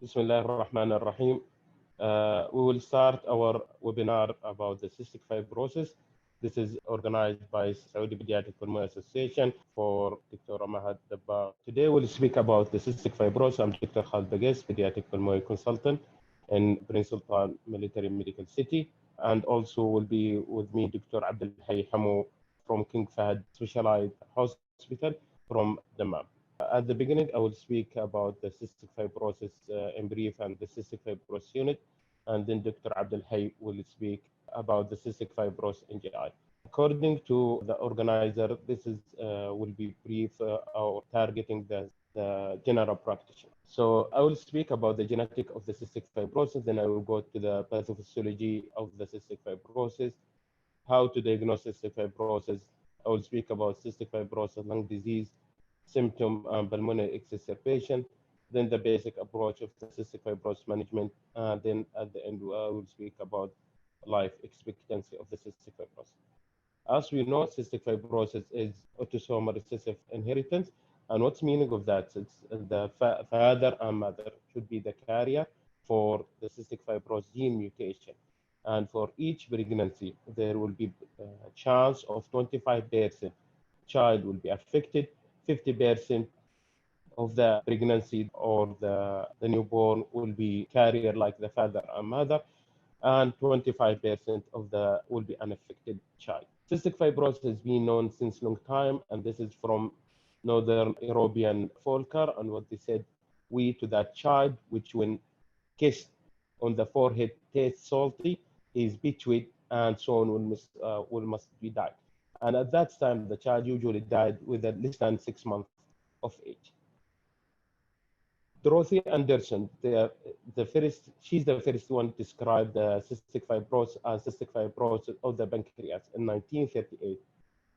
Bismillah ar-Rahman ar-Rahim. We will start our webinar about the cystic fibrosis. This is organized by Saudi Pediatric Pulmonary Association for Dr. Mahad Dabba. Today we'll speak about the cystic fibrosis. I'm Dr. Khalid Baghes, Pediatric Pulmonary Consultant in Prince Sultan Military Medical City. And also will be with me Dr. Abdul Hayy Hamu from King Fahd Specialized Hospital from Dammam. At the beginning, I will speak about the cystic fibrosis in brief and the cystic fibrosis unit, and then Dr. Abdul Hayy will speak about the cystic fibrosis NGI. According to the organizer, this is will be brief or targeting the general practitioner. So I will speak about the genetic of the cystic fibrosis, then I will go to the pathophysiology of the cystic fibrosis, how to diagnose cystic fibrosis. I will speak about cystic fibrosis lung disease, symptom and pulmonary exacerbation, then the basic approach of the cystic fibrosis management, and then at the end I will speak about life expectancy of the cystic fibrosis. As we know, cystic fibrosis is autosomal recessive inheritance, and what's meaning of that? It's the father and mother should be the carrier for the cystic fibrosis gene mutation. And for each pregnancy, there will be a chance of 25% child will be affected, 50% of the pregnancy or the newborn will be carrier like the father and mother, and 25% of the will be unaffected child. Cystic fibrosis has been known since long time, and this is from Northern European folklore, and what they said, we to that child, which when kissed on the forehead tastes salty, is between, and so on will must be died. And at that time, the child usually died with less than 6 months of age. Dorothy Anderson, she's the first one to describe the cystic fibrosis as cystic fibrosis of the pancreas in 1938.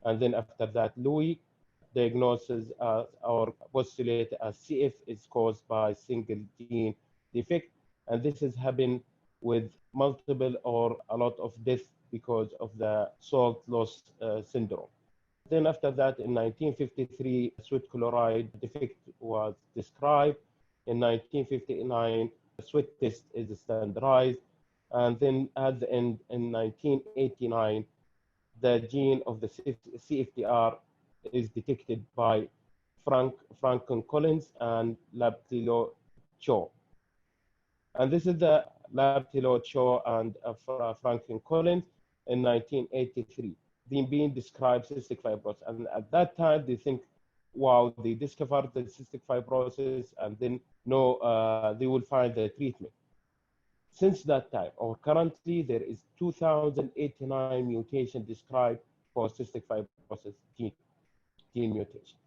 And then after that, Louis diagnoses or postulated as CF is caused by single gene defect. And this has happened with multiple or a lot of death because of the salt loss syndrome. Then after that, in 1953, sweat chloride defect was described. In 1959, sweat test is standardized. And then at the end, in 1989, the gene of the CFTR is detected by Franklin Collins and Labtilo Cho. And this is the Labtilo Cho and Franklin Collins in 1983. They being described cystic fibrosis. And at that time, they think, wow, they discovered the cystic fibrosis, and then they will find the treatment. Since that time, or currently, there is 2,089 mutations described for cystic fibrosis gene mutation.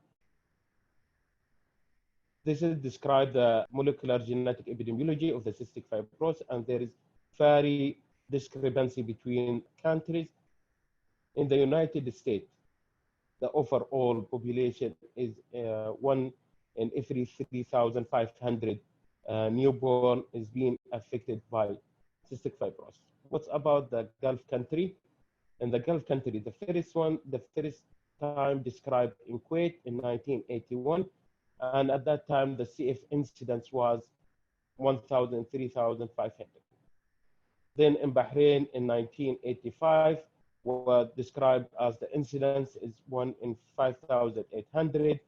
This is described the molecular genetic epidemiology of the cystic fibrosis, and there is very discrepancy between countries. In the United States, the overall population is 1 in every 3,500 newborn is being affected by cystic fibrosis. What's about the Gulf country? In the Gulf country, the first time described in Kuwait in 1981, and at that time the CF incidence was 1,000, 3,500. Then in Bahrain in 1985, was described as the incidence is 1 in 5,800.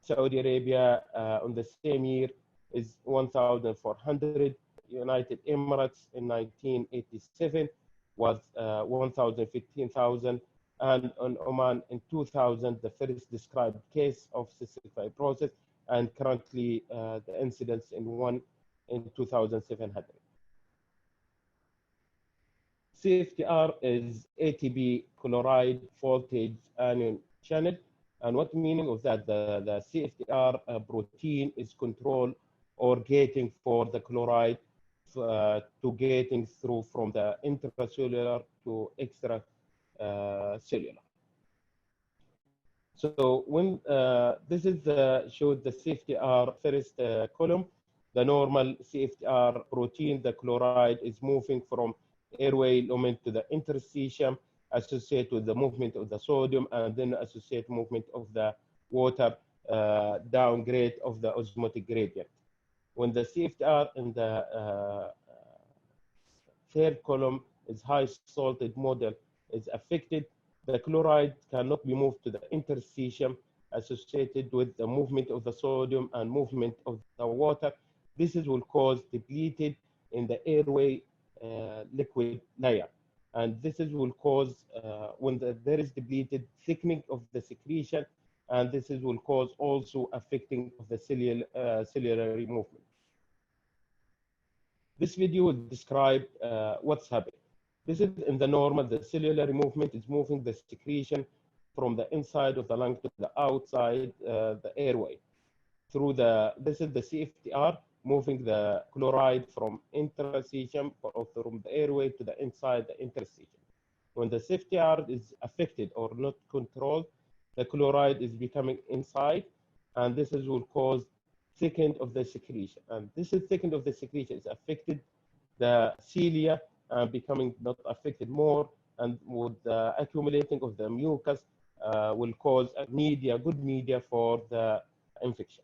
Saudi Arabia on the same year is 1,400. United Emirates in 1987 was 1,015,000. And on Oman in 2000, the first described case of cystic fibrosis, and currently the incidence in 1 in 2,700. CFTR is ATP chloride voltage anion channel. And what meaning of that? The CFTR protein is control or gating for the chloride to gating through from the intracellular to extracellular. So when this is showed the CFTR first column, the normal CFTR protein, the chloride is moving from airway lumen to the interstitium, associated with the movement of the sodium, and then associated movement of the water downgrade of the osmotic gradient. When the CFTR in the third column is high salted model is affected, the chloride cannot be moved to the interstitium associated with the movement of the sodium and movement of the water. This will cause depleted in the airway liquid layer. And this will cause, when there is depleted, thickening of the secretion, and this will cause also affecting of the ciliary movement. This video will describe what's happening. This is in the normal, the ciliary movement is moving the secretion from the inside of the lung to the outside the airway. This is the CFTR moving the chloride from interstitium or from the airway to the inside the interstitium. When the CFTR is affected or not controlled, the chloride is becoming inside, and this will cause thickening of the secretion. And this is thickening of the secretion is affected the cilia and becoming not affected more, and with the accumulating of the mucus will cause a good media for the infection.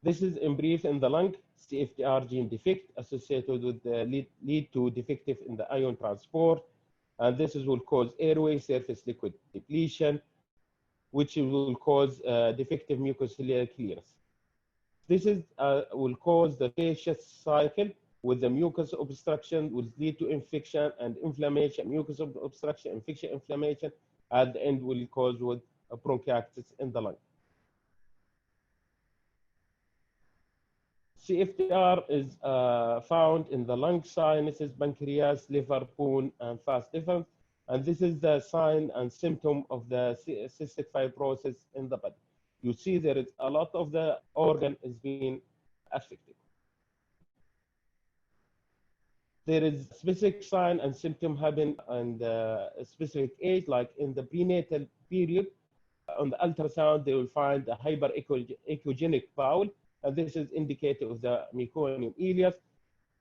This is in brief in the lung, CFTR gene defect associated with the lead to defective in the ion transport, and this will cause airway surface liquid depletion, which will cause defective mucociliary clearance. This will cause the vicious cycle with the mucus obstruction, will lead to infection and inflammation, mucus obstruction, infection, inflammation, at the end will cause with a bronchitis in the lung. CFTR is found in the lung, sinuses, pancreas, liver, bone, and vas deferens. And this is the sign and symptom of the cystic fibrosis in the body. You see there is a lot of the organ is being affected. There is specific sign and symptom happen in the specific age, like in the prenatal period. On the ultrasound, they will find a hyperechogenic bowel, and this is indicative of the meconium ileus.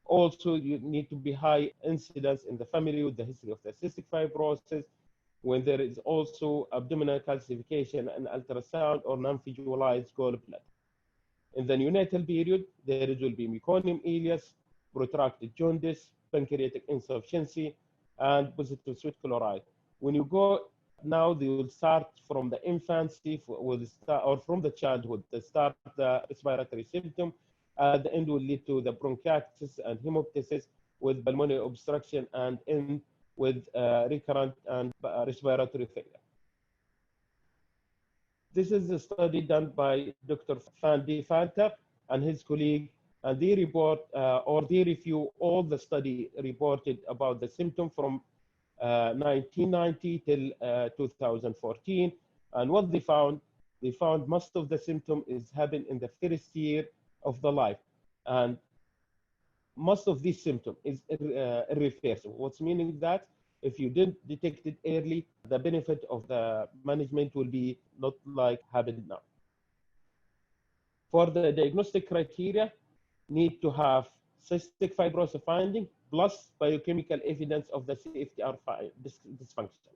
Also, you need to be high incidence in the family with the history of the cystic fibrosis, when there is also abdominal calcification and ultrasound or non-visualized gallbladder. In the neonatal period, there will be meconium ileus, protracted jaundice, pancreatic insufficiency, and positive sweat chloride. When you go now, they will start from the infancy or from the childhood. They start the respiratory symptom. At the end will lead to the bronchitis and hemoptysis with pulmonary obstruction, and end with recurrent and respiratory failure. This is a study done by Dr. Van de Venter and his colleague, and they report or they review all the study reported about the symptom from 1990 till 2014. And what they found most of the symptom is happen in the first year of the life, and most of these symptoms is irreversible. What's meaning that if you didn't detect it early, the benefit of the management will be not like happened now. For the diagnostic criteria, need to have cystic fibrosis finding plus biochemical evidence of the CFTR dysfunction.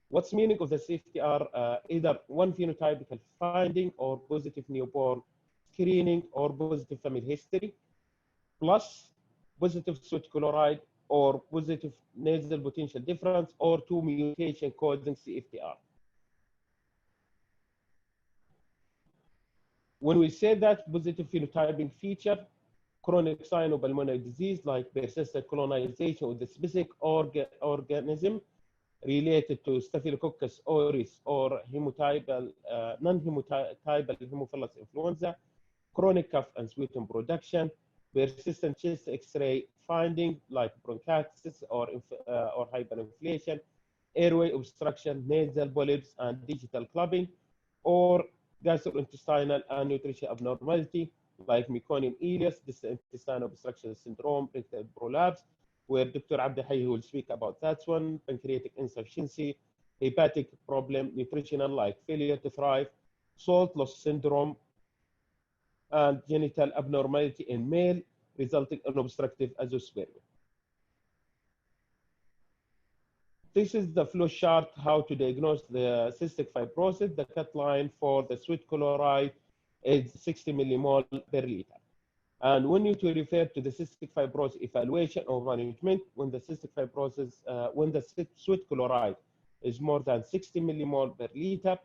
What's meaning of the CFTR? Either one phenotypical finding or positive newborn screening or positive family history, plus positive sweat chloride or positive nasal potential difference or two mutation causing CFTR. When we say that positive phenotyping feature, chronic cyanopulmonary disease like persistent colonization with the specific organism related to Staphylococcus aureus or non-hemotypal Haemophilus influenza, chronic cough and sputum production, persistent chest X-ray finding like bronchitis or hyperinflation, airway obstruction, nasal polyps and digital clubbing, or gastrointestinal and nutrition abnormality like meconium ileus, intestinal obstruction syndrome, rectal prolapse, where Dr. Abdelhai will speak about that one, pancreatic insufficiency, hepatic problem, nutritional like failure to thrive, salt loss syndrome, and genital abnormality in male resulting in obstructive azoospermia. This is the flow chart how to diagnose the cystic fibrosis. The cut line for the sweat chloride is 60 millimole per liter. And when you to refer to the cystic fibrosis evaluation or management, when the cystic fibrosis, when the sweat chloride is more than 60 millimole per liter,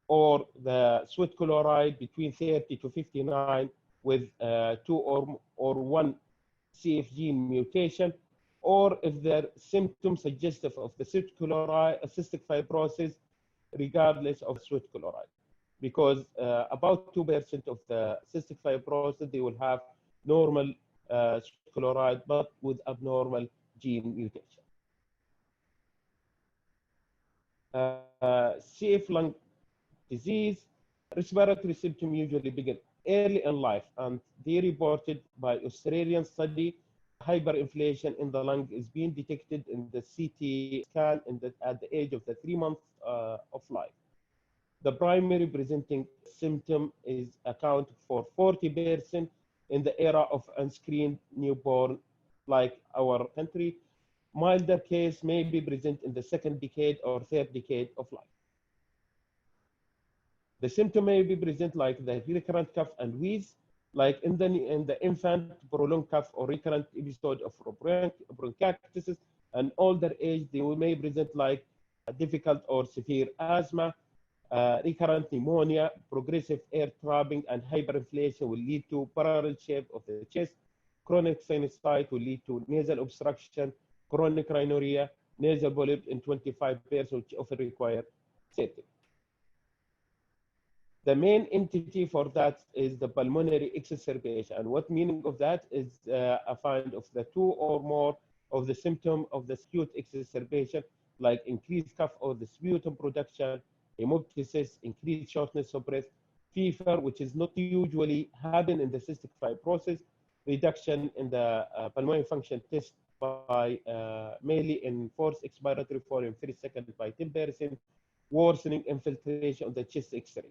or the sweat chloride between 30 to 59 with 2 or 1 CF gene mutation, or if they're symptoms suggestive of the cystic fibrosis, regardless of sweat chloride. Because about 2% of the cystic fibrosis, they will have normal sweat chloride, but with abnormal gene mutation. CF lung disease, respiratory symptoms usually begin early in life, and they reported by Australian study. Hyperinflation in the lung is being detected in the CT scan at the age of the 3 months of life. The primary presenting symptom is account for 40% in the era of unscreened newborn, like our country. Milder case may be present in the second decade or third decade of life. The symptom may be present like the recurrent cough and wheeze, like in the infant, prolonged cough or recurrent episode of bronchitis. And older age, they may present like difficult or severe asthma, recurrent pneumonia, progressive air trapping, and hyperinflation will lead to parallel shape of the chest. Chronic sinusitis will lead to nasal obstruction, chronic rhinorrhea, nasal polyp in 25%, which often require septic. The main entity for that is the pulmonary exacerbation. And what meaning of that is a find of the 2 or more of the symptom of the acute exacerbation, like increased cough or the sputum production, hemoptysis, increased shortness of breath, fever, which is not usually happen in the cystic fibrosis, reduction in the pulmonary function test by mainly in forced expiratory volume 3 seconds by 10%, worsening infiltration of the chest X-ray.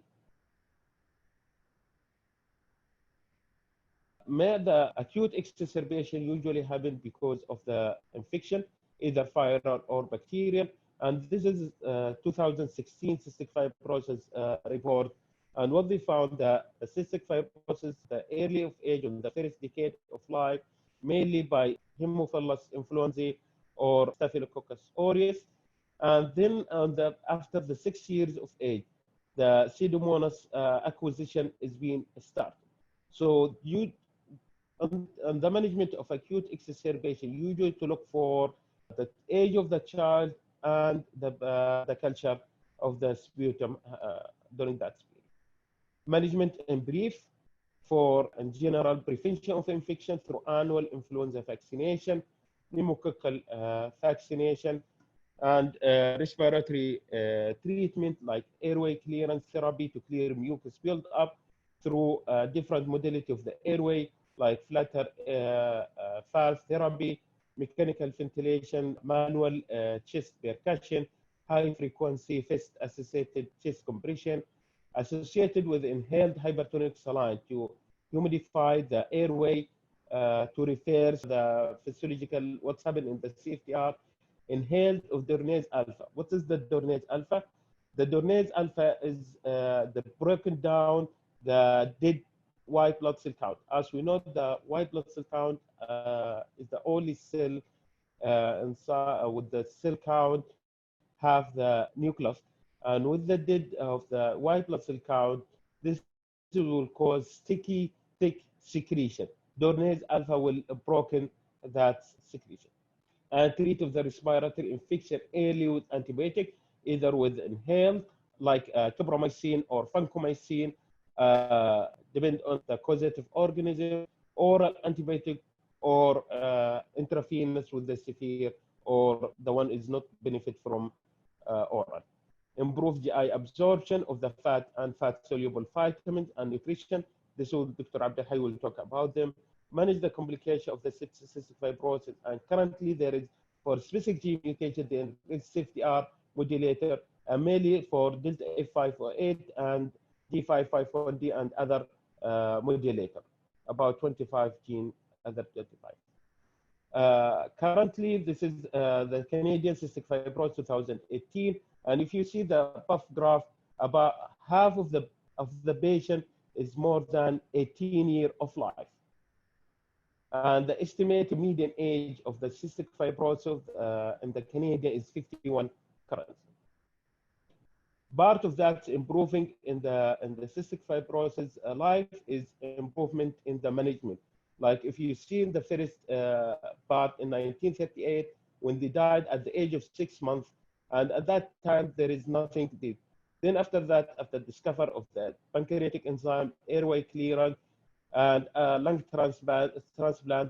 The acute exacerbation usually happen because of the infection, either viral or bacterial. And this is 2016 cystic fibrosis report. And what they found that the cystic fibrosis, the early of age on the first decade of life, mainly by Haemophilus influenzae or Staphylococcus aureus. And then after the 6 years of age, the Pseudomonas acquisition is being started. So on the management of acute exacerbation, usually to look for the age of the child and the culture of the sputum during that period. Management in brief, for in general prevention of infection through annual influenza vaccination, pneumococcal vaccination, and respiratory treatment like airway clearance therapy to clear mucus build-up through different modality of the airway, like flutter valve therapy, mechanical ventilation, manual chest percussion, high frequency fist-associated chest compression, associated with inhaled hypertonic saline to humidify the airway to reverse the physiological what's happened in the CFTR. Inhaled of Dornase alpha. What is the Dornase alpha? The Dornase alpha is the broken down the dead white blood cell count. As we know, the white blood cell count is the only cell inside with the cell count have the nucleus. And with the dead of the white blood cell count, this will cause sticky, thick secretion. Dornase alpha will broken that secretion. And treat of the respiratory infection early with antibiotic, either with inhaled, like tobramycin or vancomycin, depend on the causative organism, oral antibiotic, or intravenous with the severe, or the one is not benefit from oral. Improve GI absorption of the fat and fat-soluble vitamins and nutrition. This will Dr. Abdelhai will talk about them. Manage the complication of the cystic fibrosis, and currently there is for specific gene mutation there is CFTR modulator, mainly for delta F508 and D551D and other modulator, about 25 gene, other 25. Currently, this is the Canadian Cystic Fibrosis 2018, and if you see the buff graph, about half of the patient is more than 18 years of life. And the estimated median age of the cystic fibrosis in the Canadian is 51 currently. Part of that improving in the cystic fibrosis life is improvement in the management. Like if you see in the first part in 1938, when they died at the age of 6 months, and at that time there is nothing did. Then after that, after discovery of the pancreatic enzyme, airway clearance, and lung transplant,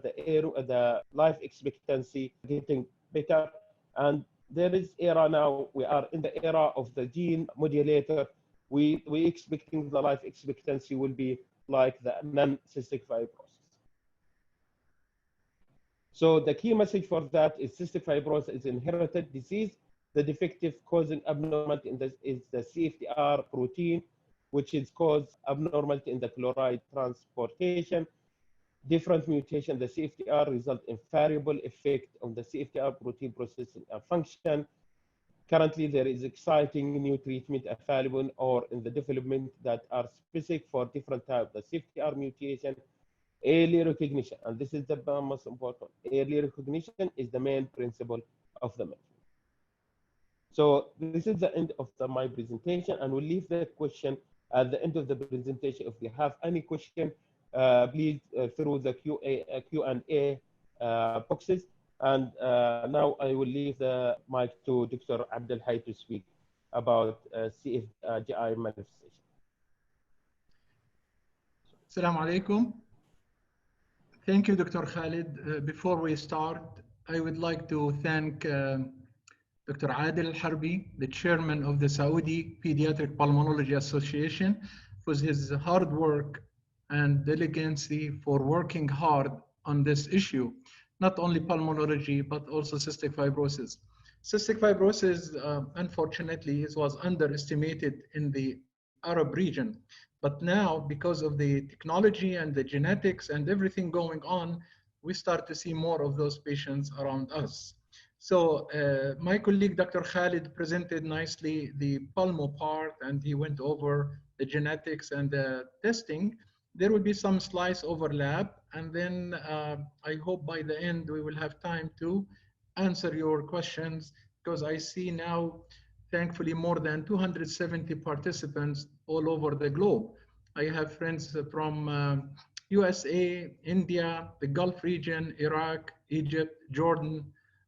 the life expectancy getting better. And there is era now, we are in the era of the gene modulator. We expecting the life expectancy will be like the non-cystic fibrosis. So the key message for that is cystic fibrosis is inherited disease. The defective causing abnormality is the CFTR protein, which is cause abnormality in the chloride transportation. Different mutation, the CFTR result in variable effect on the CFTR protein processing and function. Currently, there is exciting new treatment available or in the development that are specific for different types of the CFTR mutation. Early recognition, and this is the most important. Early recognition is the main principle of the management. So this is the end of my presentation, and we'll leave the question at the end of the presentation. If you have any question, please through the Q&A boxes. And now I will leave the mic to Dr. Abdel Hay to speak about CFGI manifestation. Assalamu alaikum. Thank you, Dr. Khalid. Before we start, I would like to thank Dr. Adil Harbi, the chairman of the Saudi Pediatric Pulmonology Association, for his hard work and diligency for working hard on this issue, not only pulmonology, but also cystic fibrosis. Cystic fibrosis, unfortunately, was underestimated in the Arab region. But now, because of the technology and the genetics and everything going on, we start to see more of those patients around us. So my colleague, Dr. Khalid, presented nicely the pulmo part, and he went over the genetics and the testing. There will be some slice overlap, and then I hope by the end we will have time to answer your questions, because I see now, thankfully, more than 270 participants all over the globe. I have friends from USA, India, the Gulf region, Iraq, Egypt, Jordan,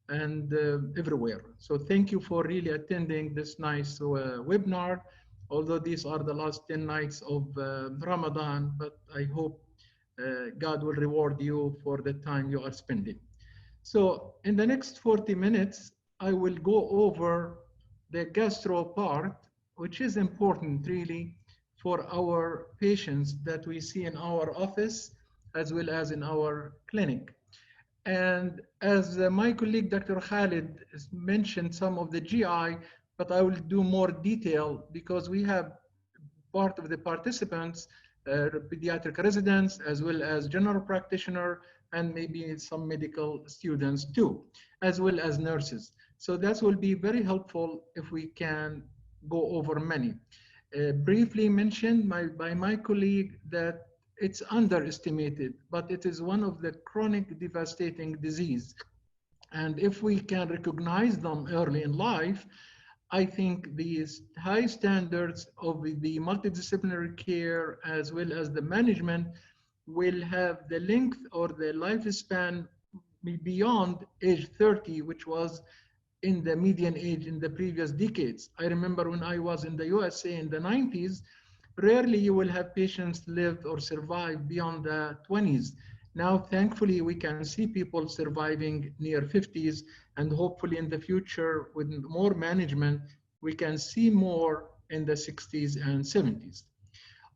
and everywhere. So thank you for really attending this nice webinar, although these are the last 10 nights of Ramadan, but I hope God will reward you for the time you are spending. So in the next 40 minutes, I will go over the gastro part, which is important really for our patients that we see in our office as well as in our clinic. And as my colleague, Dr. Khalid, mentioned some of the GI, but I will do more detail because we have part of the participants, pediatric residents, as well as general practitioner, and maybe some medical students too, as well as nurses. So that will be very helpful if we can go over many. Briefly mentioned by my colleague that it's underestimated, but it is one of the chronic devastating disease. And if we can recognize them early in life, I think these high standards of the multidisciplinary care as well as the management will have the length or the lifespan beyond age 30, which was in the median age in the previous decades. I remember when I was in the USA in the 90s, rarely you will have patients live or survive beyond the 20s. Now, thankfully, we can see people surviving near 50s, and hopefully in the future, with more management, we can see more in the 60s and 70s.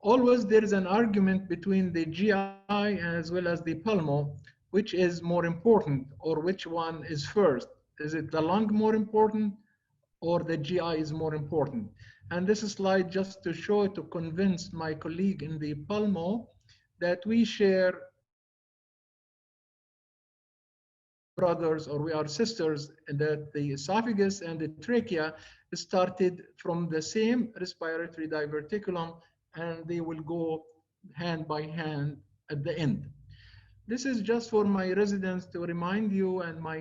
Always there is an argument between the GI as well as the pulmo, which is more important, or which one is first. Is it the lung more important, or the GI is more important? And this slide just to show, to convince my colleague in the pulmo that we share brothers or we are sisters, and that the esophagus and the trachea started from the same respiratory diverticulum, and they will go hand by hand at the end. This is just for my residents to remind you and my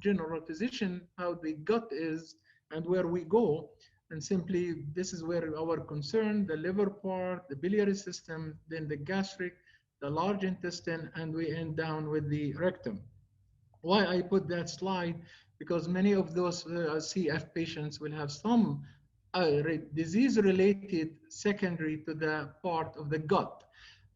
general physician how the gut is and where we go. And simply, this is where our concern, the liver part, the biliary system, then the gastric, the large intestine, and we end down with the rectum. Why I put that slide? Because many of those CF patients will have some disease related secondary to the part of the gut.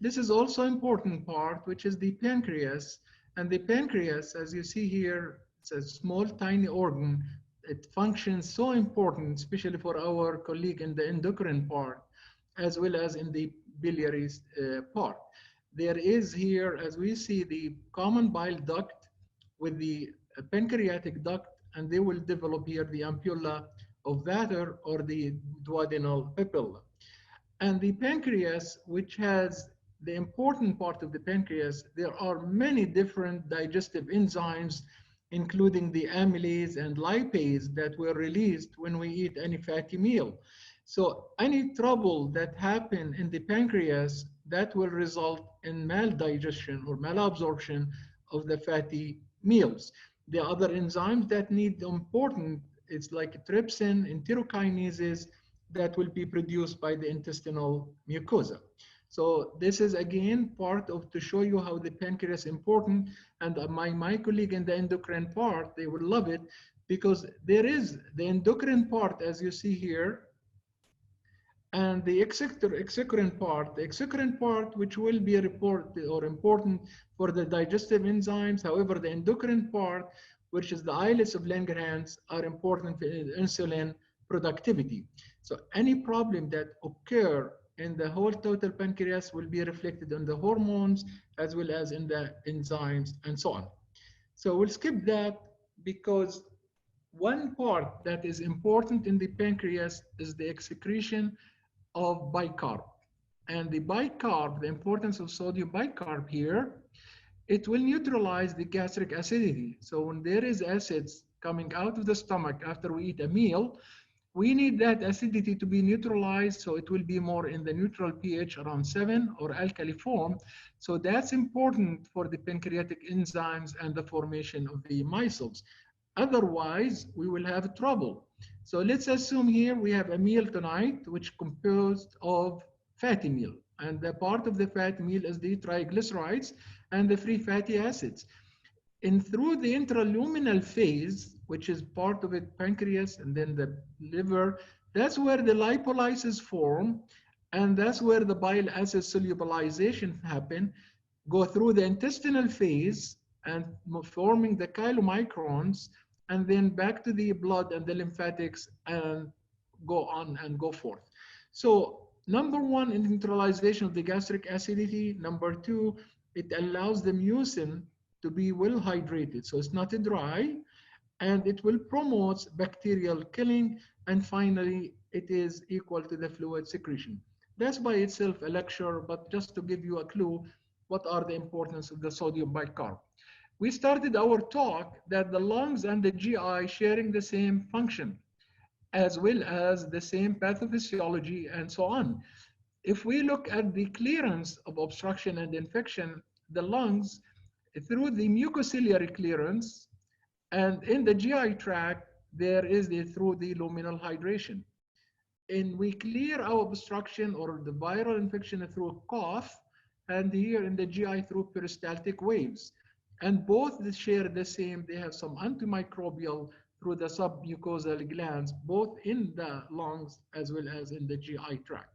This is also important part, which is the pancreas. And the pancreas, as you see here, it's a small, tiny organ. It functions so important, especially for our colleague in the endocrine part, as well as in the biliary part. There is here, as we see, the common bile duct with the pancreatic duct, and they will develop here the ampulla of Vater or the duodenal papilla. And the pancreas, which has the important part of the pancreas, there are many different digestive enzymes, including the amylase and lipase that were released when we eat any fatty meal. So any trouble that happen in the pancreas, that will result in maldigestion or malabsorption of the fatty meals. The other enzymes that need important, it's like trypsin, enterokinases, that will be produced by the intestinal mucosa. So this is again part of to show you how the pancreas is important, and my colleague in the endocrine part, they will love it, because there is the endocrine part, as you see here, and the exocrine part, which will be reported or important for the digestive enzymes. However, the endocrine part, which is the islets of Langerhans, are important for insulin productivity. So any problem that occur in the whole total pancreas will be reflected on the hormones as well as in the enzymes and so on. So we'll skip that, because one part that is important in the pancreas is the excretion of bicarb. And the bicarb, the importance of sodium bicarb here, it will neutralize the gastric acidity. So when there is acids coming out of the stomach after we eat a meal, we need that acidity to be neutralized, so it will be more in the neutral pH around 7 or alkali form. So that's important for the pancreatic enzymes and the formation of the micelles. Otherwise, we will have trouble. So let's assume here we have a meal tonight, which composed of fatty meal. And the part of the fatty meal is the triglycerides and the free fatty acids. And through the intraluminal phase, which is part of it, pancreas and then the liver, that's where the lipolysis form, and that's where the bile acid solubilization happen, go through the intestinal phase and forming the chylomicrons, and then back to the blood and the lymphatics, and go on and go forth. So number one, in neutralization of the gastric acidity. Number two, it allows the mucin to be well hydrated, so it's not dry, and it will promote bacterial killing. And finally, it is equal to the fluid secretion. That's by itself a lecture, but just to give you a clue, what are the importance of the sodium bicarb. We started our talk that the lungs and the GI sharing the same function, as well as the same pathophysiology and so on. If we look at the clearance of obstruction and infection, the lungs, through the mucociliary clearance, and in the GI tract, there is through the luminal hydration. And we clear our obstruction or the viral infection through cough, and here in the GI through peristaltic waves. And both share the same, they have some antimicrobial through the submucosal glands, both in the lungs as well as in the GI tract.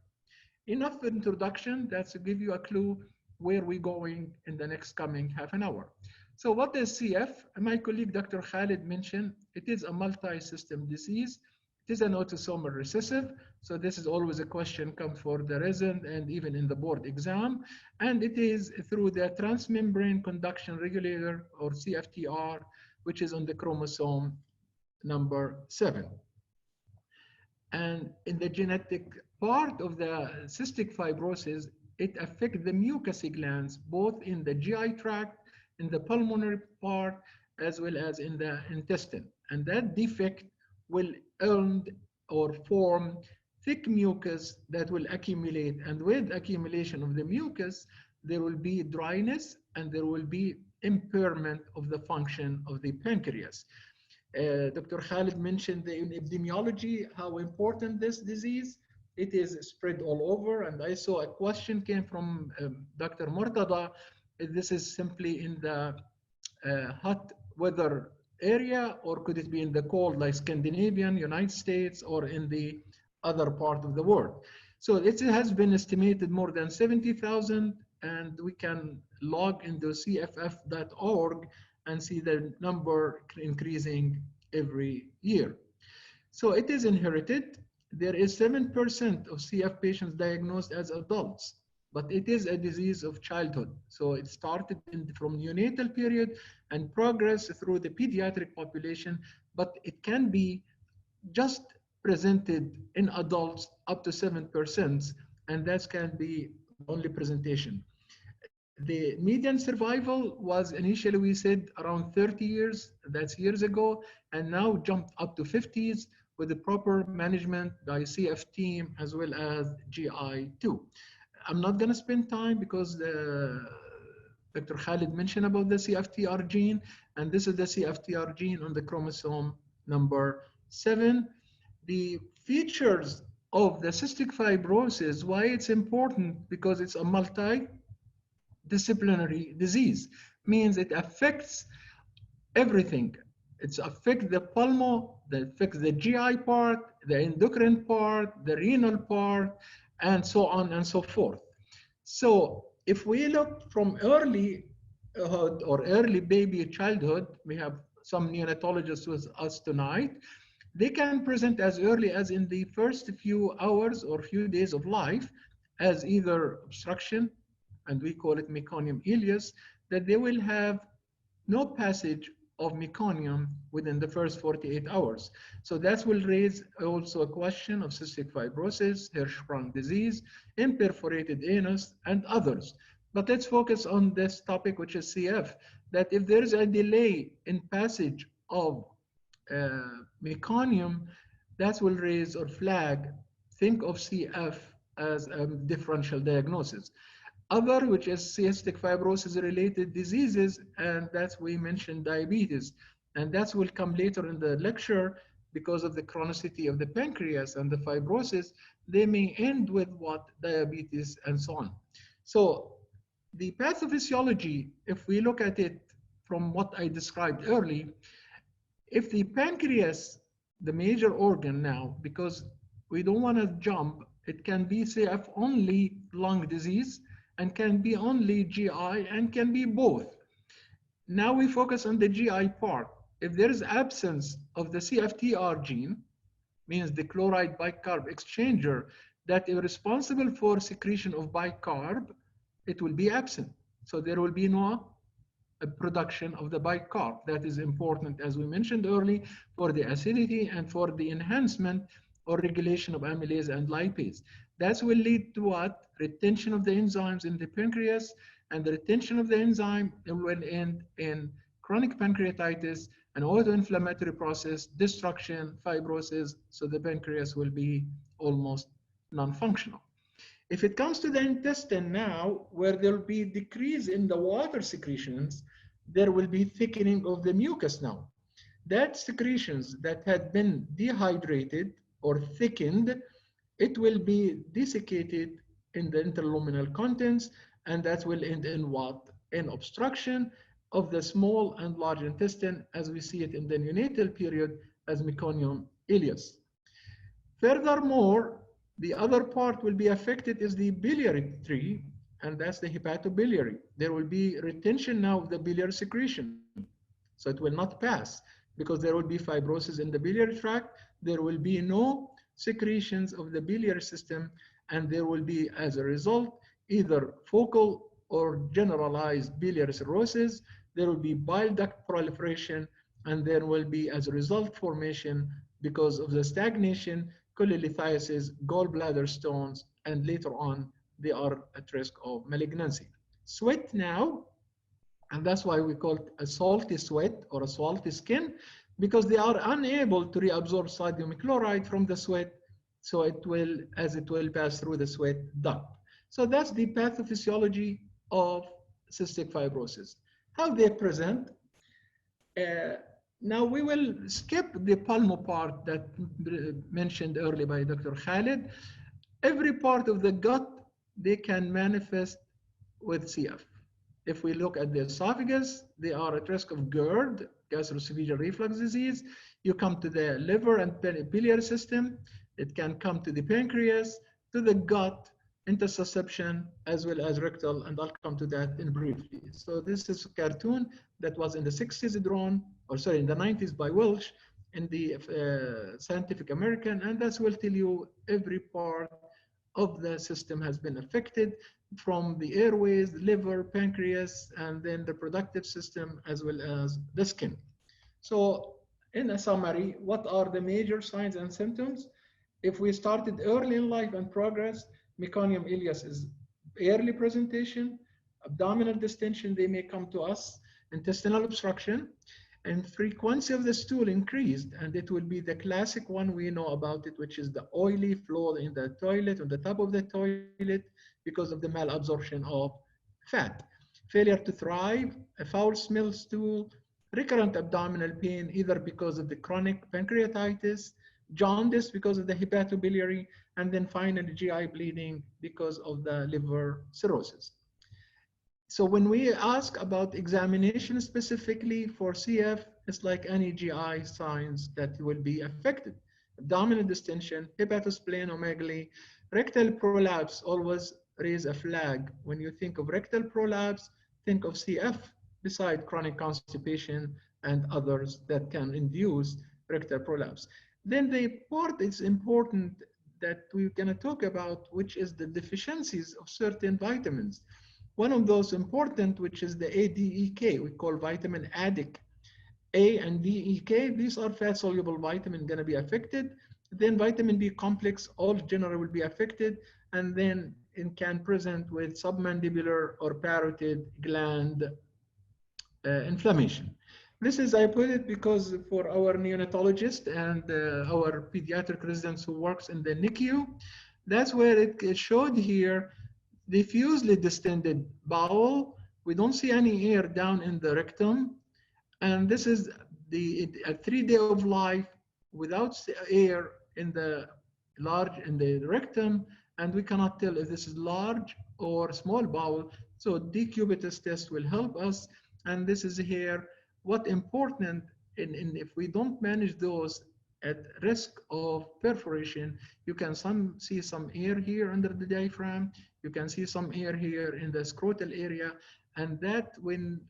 Enough introduction, that's to give you a clue where we're going in the next coming half an hour. So what is CF? My colleague Dr. Khalid mentioned, it is a multi-system disease. It is an autosomal recessive. So this is always a question come for the resident and even in the board exam. And it is through the transmembrane conduction regulator, or CFTR, which is on the chromosome number 7. And in the genetic part of the cystic fibrosis, it affects the mucous glands, both in the GI tract in the pulmonary part as well as in the intestine. And that defect will earn or form thick mucus that will accumulate. And with accumulation of the mucus, there will be dryness and there will be impairment of the function of the pancreas. Dr. Khalid mentioned in epidemiology how important this disease. It is spread all over, and I saw a question came from Dr. Murtada. This is simply in the hot weather area, or could it be in the cold, like Scandinavian, United States, or in the other part of the world? So it has been estimated more than 70,000, and we can log into cff.org and see the number increasing every year. So it is inherited. There is 7% of CF patients diagnosed as adults, but it is a disease of childhood. So it started from neonatal period and progressed through the pediatric population, but it can be just presented in adults up to 7%, and that can be the only presentation. The median survival was initially, we said, around 30 years, that's years ago, and now jumped up to 50s with the proper management by CF team as well as GI too. I'm not going to spend time because Dr. Khalid mentioned about the CFTR gene, and this is the CFTR gene on the chromosome number 7. The features of the cystic fibrosis, why it's important, because it's a multidisciplinary disease, means it affects everything. It affects the pulmo, it affects the GI part, the endocrine part, the renal part, and so on and so forth. So if we look from early or early baby childhood, we have some neonatologists with us tonight. They can present as early as in the first few hours or few days of life as either obstruction, and we call it meconium ileus, that they will have no passage of meconium within the first 48 hours. So that will raise also a question of cystic fibrosis, Hirschsprung disease, imperforated anus, and others. But let's focus on this topic, which is CF, that if there is a delay in passage of meconium, that will raise or flag, think of CF as a differential diagnosis. Other, which is cystic fibrosis related diseases, and that's we mentioned diabetes, and that will come later in the lecture because of the chronicity of the pancreas and the fibrosis. They may end with what? Diabetes and so on. So the pathophysiology, if we look at it from what I described early, if the pancreas, the major organ now, because we don't want to jump, it can be CF only lung disease, and can be only GI, and can be both. Now we focus on the GI part. If there is absence of the CFTR gene, means the chloride bicarb exchanger that is responsible for secretion of bicarb, it will be absent. So there will be no production of the bicarb. That is important, as we mentioned early, for the acidity and for the enhancement or regulation of amylase and lipase. That will lead to what? Retention of the enzymes in the pancreas, and the retention of the enzyme will end in chronic pancreatitis, an autoinflammatory process, destruction, fibrosis, so the pancreas will be almost non-functional. If it comes to the intestine now, where there will be decrease in the water secretions, there will be thickening of the mucus now. That secretions that had been dehydrated or thickened, it will be desiccated in the interluminal contents, and that will end in what? In obstruction of the small and large intestine, as we see it in the neonatal period as meconium ileus. Furthermore, the other part will be affected is the biliary tree, and that's the hepatobiliary. There will be retention now of the biliary secretion, so it will not pass because there will be fibrosis in the biliary tract. There will be no secretions of the biliary system, and there will be, as a result, either focal or generalized biliary cirrhosis. There will be bile duct proliferation, and there will be, as a result, formation because of the stagnation, cholelithiasis, gallbladder stones, and later on, they are at risk of malignancy. Sweat now, And that's why we call it a salty sweat or a salty skin, because they are unable to reabsorb sodium chloride from the sweat, so it will pass through the sweat duct. So that's the pathophysiology of cystic fibrosis. How they present. Now we will skip the pulmo part that mentioned earlier by Dr. Khalid. Every part of the gut, they can manifest with CF. If we look at the esophagus, they are at risk of GERD, gastroesophageal reflux disease. You come to the liver and biliary system, it can come to the pancreas, to the gut, intussusception, as well as rectal, and I'll come to that in briefly. So this is a cartoon that was in the 60s drawn, or sorry, in the 90s by Welsh in the Scientific American, and that will tell you every part of the system has been affected, from the airways, liver, pancreas, and then the reproductive system, as well as the skin. So in a summary, what are the major signs and symptoms? If we started early in life and progress, meconium ileus is early presentation, abdominal distension, they may come to us, intestinal obstruction, and frequency of the stool increased, and it will be the classic one we know about it, which is the oily flow in the toilet, on the top of the toilet, because of the malabsorption of fat. Failure to thrive, a foul smell stool, recurrent abdominal pain, either because of the chronic pancreatitis, jaundice because of the hepatobiliary, and then finally GI bleeding because of the liver cirrhosis. So when we ask about examination specifically for CF, it's like any GI signs that will be affected. Abdominal distension, hepatosplenomegaly, rectal prolapse, always raise a flag. When you think of rectal prolapse, think of CF, beside chronic constipation and others that can induce rectal prolapse. Then the part is important that we're going to talk about, which is the deficiencies of certain vitamins. One of those important, which is the ADEK, we call vitamin ADEK. A and DEK, these are fat-soluble vitamins going to be affected. Then vitamin B complex, all generally will be affected. And then it can present with submandibular or parotid gland inflammation. This is, I put it because for our neonatologist and our pediatric residents who works in the NICU, that's where it showed here, diffusely distended bowel. We don't see any air down in the rectum. And this is a 3 day of life without air in the rectum. And we cannot tell if this is large or small bowel. So decubitus test will help us. And this is here, what important, if we don't manage those at risk of perforation, you can see some air here under the diaphragm. You can see some air here in the scrotal area. And that when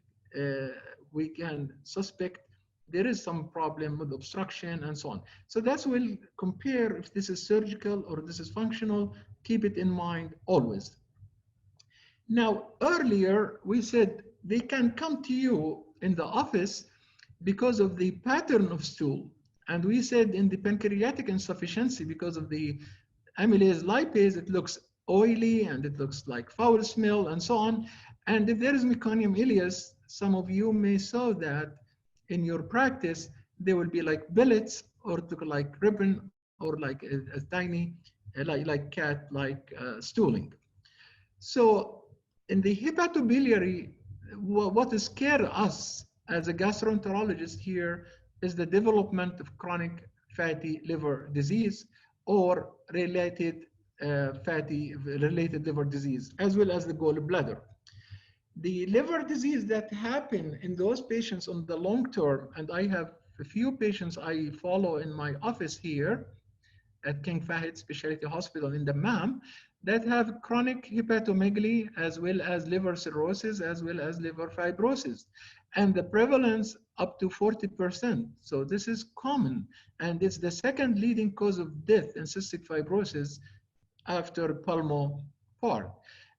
we can suspect there is some problem with obstruction and so on. So that's we'll compare if this is surgical or this is functional. Keep it in mind always. Now, earlier we said they can come to you in the office because of the pattern of stool. And we said in the pancreatic insufficiency, because of the amylase lipase, it looks oily and it looks like foul smell and so on. And if there is meconium ileus, some of you may saw that in your practice, there will be like billets or like ribbon or like a tiny, like cat, like stooling. So in the hepatobiliary, what scares us as a gastroenterologist here is the development of chronic fatty liver disease or related liver disease, as well as the gallbladder. The liver disease that happen in those patients on the long term, and I have a few patients I follow in my office here at King Fahd Specialty Hospital in Dammam, that have chronic hepatomegaly, as well as liver cirrhosis, as well as liver fibrosis. And the prevalence up to 40%. So this is common. And it's the second leading cause of death in cystic fibrosis after pulmo part.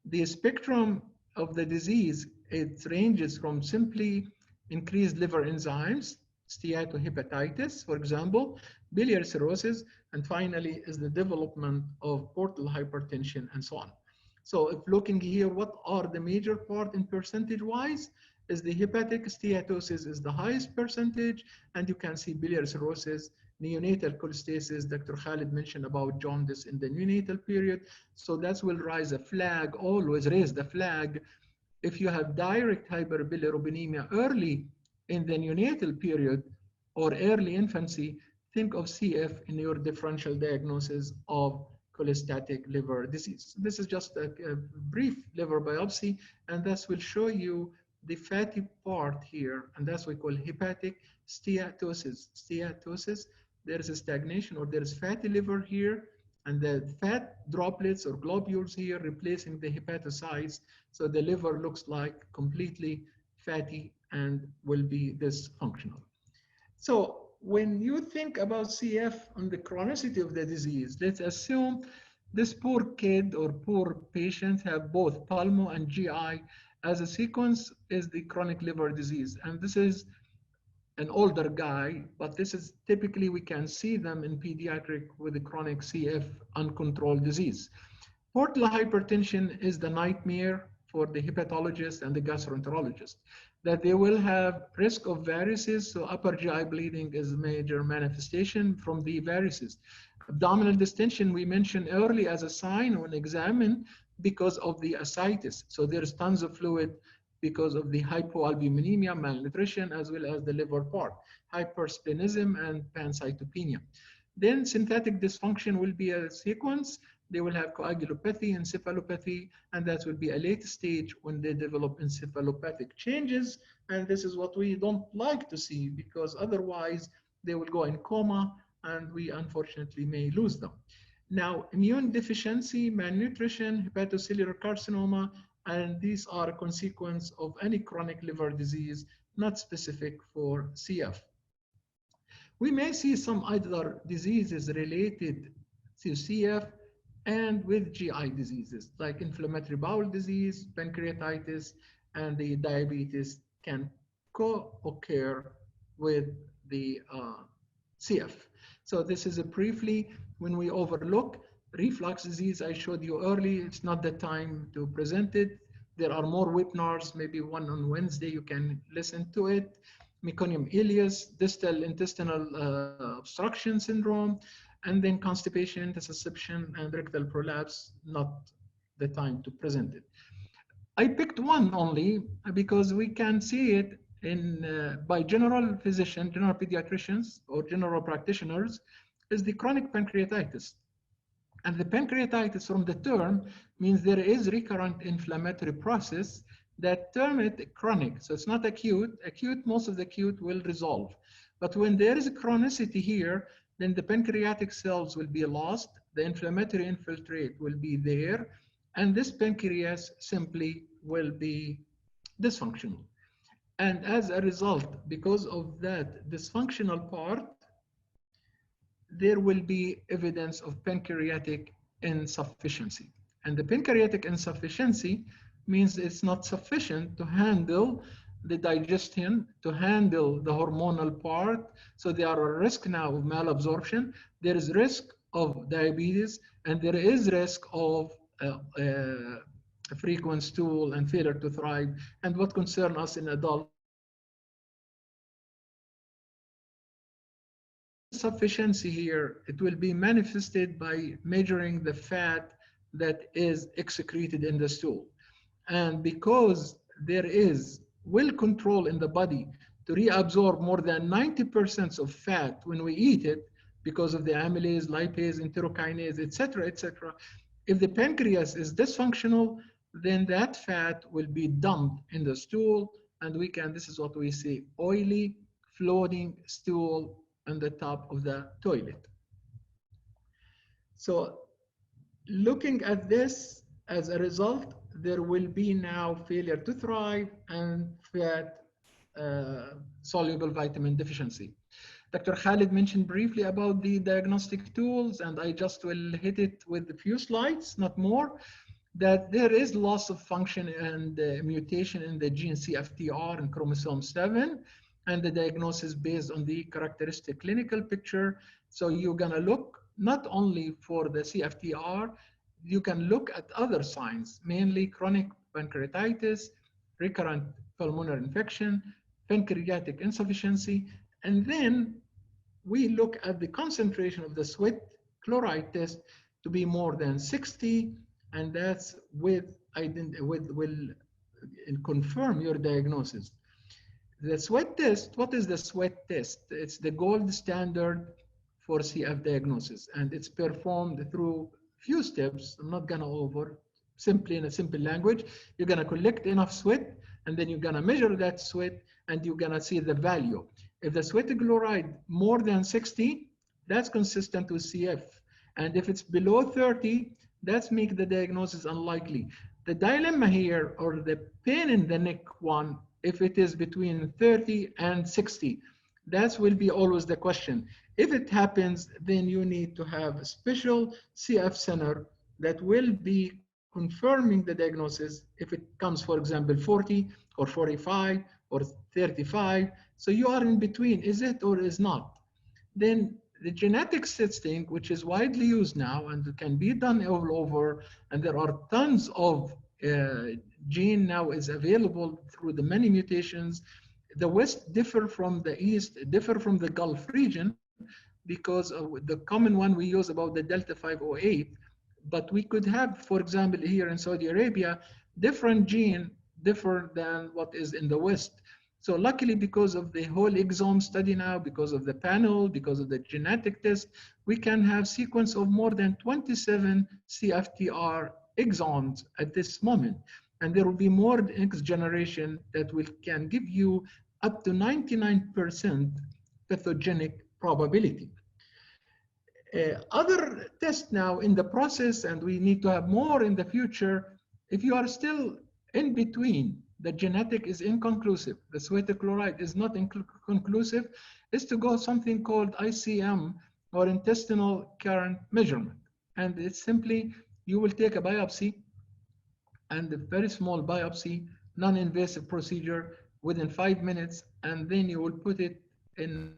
The spectrum of the disease, it ranges from simply increased liver enzymes, steatohepatitis, for example, biliary cirrhosis, and finally is the development of portal hypertension and so on. So if looking here, what are the major part in percentage-wise? is the hepatic steatosis is the highest percentage, and you can see biliary cirrhosis, neonatal cholestasis. Dr. Khalid mentioned about jaundice in the neonatal period. So that will raise a flag, always raise the flag. If you have direct hyperbilirubinemia early in the neonatal period or early infancy, think of CF in your differential diagnosis of cholestatic liver disease. This is just a brief liver biopsy, and this will show you the fatty part here, and that's what we call hepatic steatosis. Steatosis, there is a stagnation or there is fatty liver here, and the fat droplets or globules here replacing the hepatocytes. So the liver looks like completely fatty and will be dysfunctional. So when you think about CF and the chronicity of the disease, let's assume this poor kid or poor patient have both pulmo and GI. As a sequence is the chronic liver disease. And this is an older guy, but this is typically we can see them in pediatric with the chronic CF uncontrolled disease. Portal hypertension is the nightmare for the hepatologist and the gastroenterologist, that they will have risk of varices. So upper GI bleeding is a major manifestation from the varices. Abdominal distension we mentioned early as a sign when examined because of the ascites. So there's tons of fluid because of the hypoalbuminemia, malnutrition, as well as the liver part, hypersplenism and pancytopenia. Then synthetic dysfunction will be a sequence. They will have coagulopathy, encephalopathy, and that will be a late stage when they develop encephalopathic changes. And this is what we don't like to see, because otherwise they will go in coma and we unfortunately may lose them. Now, immune deficiency, malnutrition, hepatocellular carcinoma, and these are a consequence of any chronic liver disease, not specific for CF. We may see some other diseases related to CF and with GI diseases, like inflammatory bowel disease, pancreatitis, and the diabetes can co-occur with the CF. So this is a briefly, when we overlook reflux disease, I showed you early, it's not the time to present it. There are more webinars, maybe one on Wednesday, you can listen to it. Meconium ileus, distal intestinal obstruction syndrome, and then constipation, intussusception, and rectal prolapse, not the time to present it. I picked one only because we can see it in by general physician, general pediatricians, or general practitioners, is the chronic pancreatitis. And the pancreatitis from the term means there is recurrent inflammatory process that term it chronic. So it's not acute. Acute, most of the acute will resolve. But when there is a chronicity here, then the pancreatic cells will be lost, the inflammatory infiltrate will be there, and this pancreas simply will be dysfunctional. And as a result, because of that dysfunctional part, there will be evidence of pancreatic insufficiency. And the pancreatic insufficiency means it's not sufficient to handle the digestion, to handle the hormonal part. So there are a risk now of malabsorption, there is risk of diabetes, and there is risk of frequent stool and failure to thrive. And what concerns us in adults, insufficiency here, it will be manifested by measuring the fat that is excreted in the stool. And because there is will control in the body to reabsorb more than 90% of fat when we eat it, because of the amylase, lipase, enterokinase, etc. If the pancreas is dysfunctional, then that fat will be dumped in the stool, and we can, this is what we see, oily, floating stool on the top of the toilet. So looking at this, as a result, there will be now failure to thrive and fat soluble vitamin deficiency. Dr. Khalid mentioned briefly about the diagnostic tools, and I just will hit it with a few slides, not more, that there is loss of function and mutation in the gene CFTR and chromosome 7, and the diagnosis based on the characteristic clinical picture. So you're gonna look not only for the CFTR, you can look at other signs, mainly chronic pancreatitis, recurrent pulmonary infection, pancreatic insufficiency, and then we look at the concentration of the sweat chloride test to be more than 60, and that's will confirm your diagnosis. The sweat test, what is the sweat test? It's the gold standard for CF diagnosis, and it's performed through few steps. I'm not gonna over, simply in a simple language. You're gonna collect enough sweat, and then you're gonna measure that sweat, and you're gonna see the value. If the sweat chloride more than 60, that's consistent with CF. And if it's below 30, that's make the diagnosis unlikely. The dilemma here, or the pain in the neck one, if it is between 30 and 60, that will be always the question. If it happens, then you need to have a special CF center that will be confirming the diagnosis if it comes, for example, 40 or 45 or 35. So you are in between, is it or is not? Then the genetic testing, which is widely used now and can be done all over, and there are tons of gene now is available through the many mutations. The West differ from the East, differ from the Gulf region, because of the common one we use about the Delta 508. But we could have, for example, here in Saudi Arabia, different gene differ than what is in the West. So luckily, because of the whole exome study now, because of the panel, because of the genetic test, we can have sequence of more than 27 CFTR exons at this moment. And there will be more next generation that can give you up to 99% pathogenic probability. Other tests now in the process, and we need to have more in the future, if you are still in between, the genetic is inconclusive, the sweat chloride is not conclusive, is to go something called ICM, or intestinal current measurement. And it's simply, you will take a biopsy, and a very small biopsy, non-invasive procedure within 5 minutes, and then you will put it in,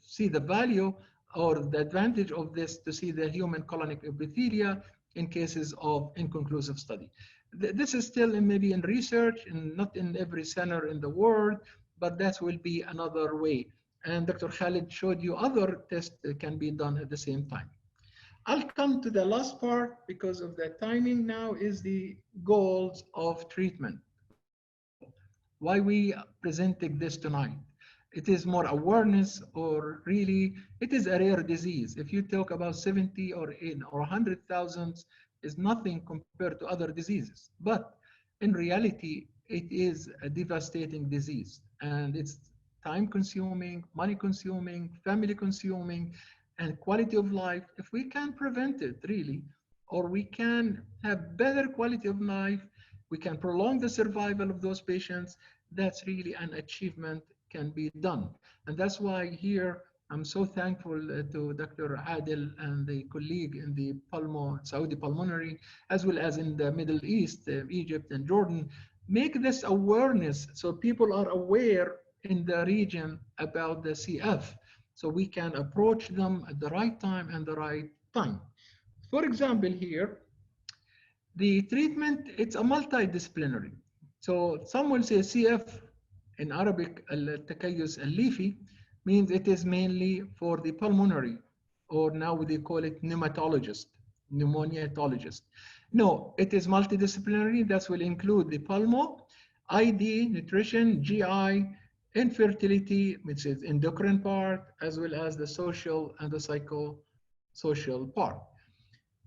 see the value or the advantage of this to see the human colonic epithelia in cases of inconclusive study. This is still maybe in research and not in every center in the world, but that will be another way. And Dr. Khalid showed you other tests that can be done at the same time. I'll come to the last part because of the timing now, is the goals of treatment. Why we presenting this tonight. It is more awareness, or really, it is a rare disease. If you talk about 70 or 100,000, is nothing compared to other diseases. But in reality, it is a devastating disease, and it's time consuming, money consuming, family consuming, and quality of life. If we can prevent it really, or we can have better quality of life, we can prolong the survival of those patients, that's really an achievement can be done. And that's why here I'm so thankful to Dr. Adil and the colleague in the Saudi Pulmonary, as well as in the Middle East, Egypt and Jordan, make this awareness so people are aware in the region about the CF, so we can approach them at the right time and the right time. For example, here, the treatment, it's a multidisciplinary. So some will say CF in Arabic, al-takayus al-lifi, means it is mainly for the pulmonary, or now they call it pneumoniatologist. No, it is multidisciplinary. That will include the pulmo, ID, nutrition, GI, infertility, which is endocrine part, as well as the social and the psychosocial part.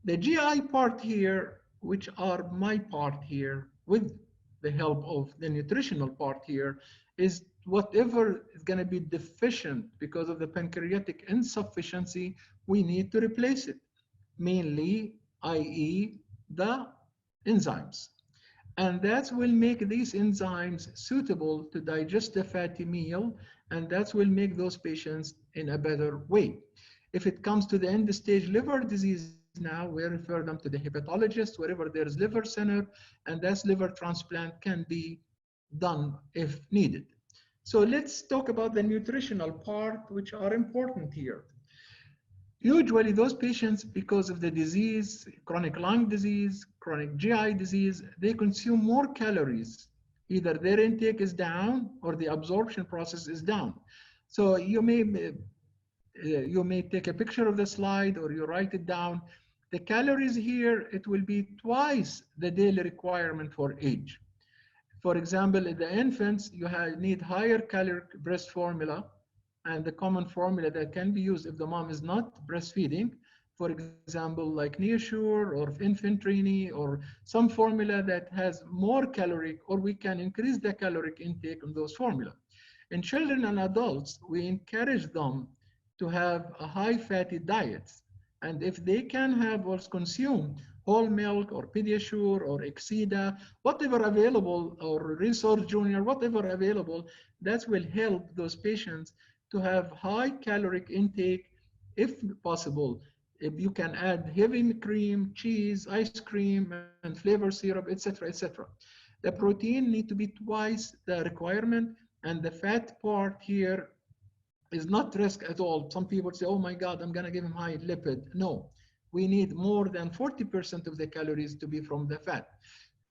The GI part here, which are my part here, with the help of the nutritional part here, is whatever is going to be deficient because of the pancreatic insufficiency, we need to replace it, mainly, i.e., the enzymes. And that will make these enzymes suitable to digest the fatty meal, and that will make those patients in a better way. If it comes to the end stage liver disease now, we refer them to the hepatologist, wherever there's liver center, and that liver transplant can be done if needed. So let's talk about the nutritional part, which are important here. Usually those patients, because of the disease, chronic lung disease, chronic GI disease, they consume more calories Either their intake is down or the absorption process is down. So you may take a picture of the slide or you write it down. The calories here, it will be twice the daily requirement for age. For example, in the infants, you need higher caloric breast formula, and the common formula that can be used if the mom is not breastfeeding, for example, like Neosure or Infiltrates or some formula that has more caloric, or we can increase the caloric intake on those formula. In children and adults, we encourage them to have a high fatty diets. And if they can have or consume whole milk or Pediasure or Exceda, whatever available, or Resource Junior, whatever available, that will help those patients to have high caloric intake if possible. If you can add heavy cream, cheese, ice cream, and flavor syrup, etc., etc. The protein need to be twice the requirement, and the fat part here is not risk at all. Some people say, oh my God, I'm gonna give him high lipid. No, we need more than 40% of the calories to be from the fat.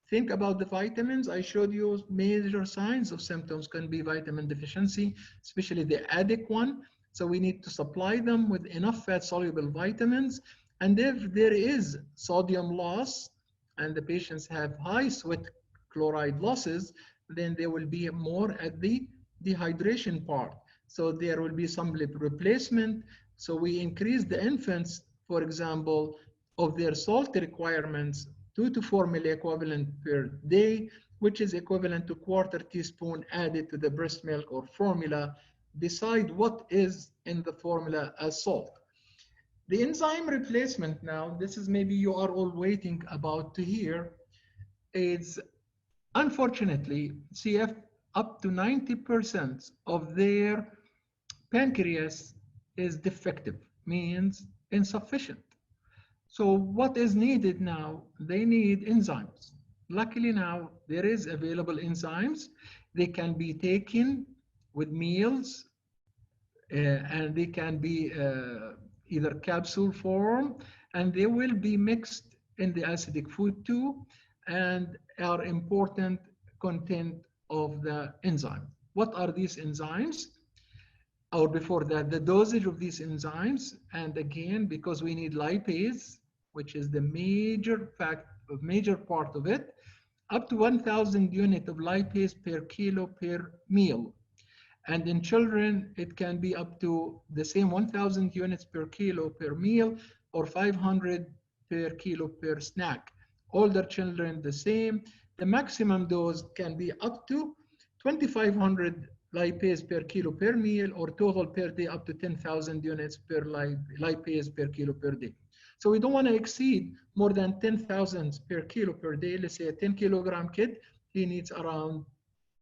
Think about the vitamins. I showed you major signs of symptoms can be vitamin deficiency, especially the addict one. So we need to supply them with enough fat-soluble vitamins. And if there is sodium loss and the patients have high sweat chloride losses, then there will be more at the dehydration part. So there will be some replacement. So we increase the infants, for example, of their salt requirements 2 to 4 milliequivalent per day, which is equivalent to 1/4 teaspoon added to the breast milk or formula, beside what is in the formula as salt. The enzyme replacement now, this is maybe you are all waiting about to hear, is unfortunately CF up to 90% of their pancreas is defective, means insufficient. So what is needed now? They need enzymes. Luckily now there is available enzymes. They can be taken with meals and they can be either capsule form, and they will be mixed in the acidic food too, and are important content of the enzyme. What are these enzymes? Or before that, the dosage of these enzymes, and again, because we need lipase, which is the major part of it, up to 1,000 units of lipase per kilo per meal. And in children, it can be up to the same 1,000 units per kilo per meal, or 500 per kilo per snack. Older children, the same. The maximum dose can be up to 2,500 lipase per kilo per meal, or total per day up to 10,000 units per lipase per kilo per day. So we don't want to exceed more than 10,000 per kilo per day. Let's say a 10 kilogram kid, he needs around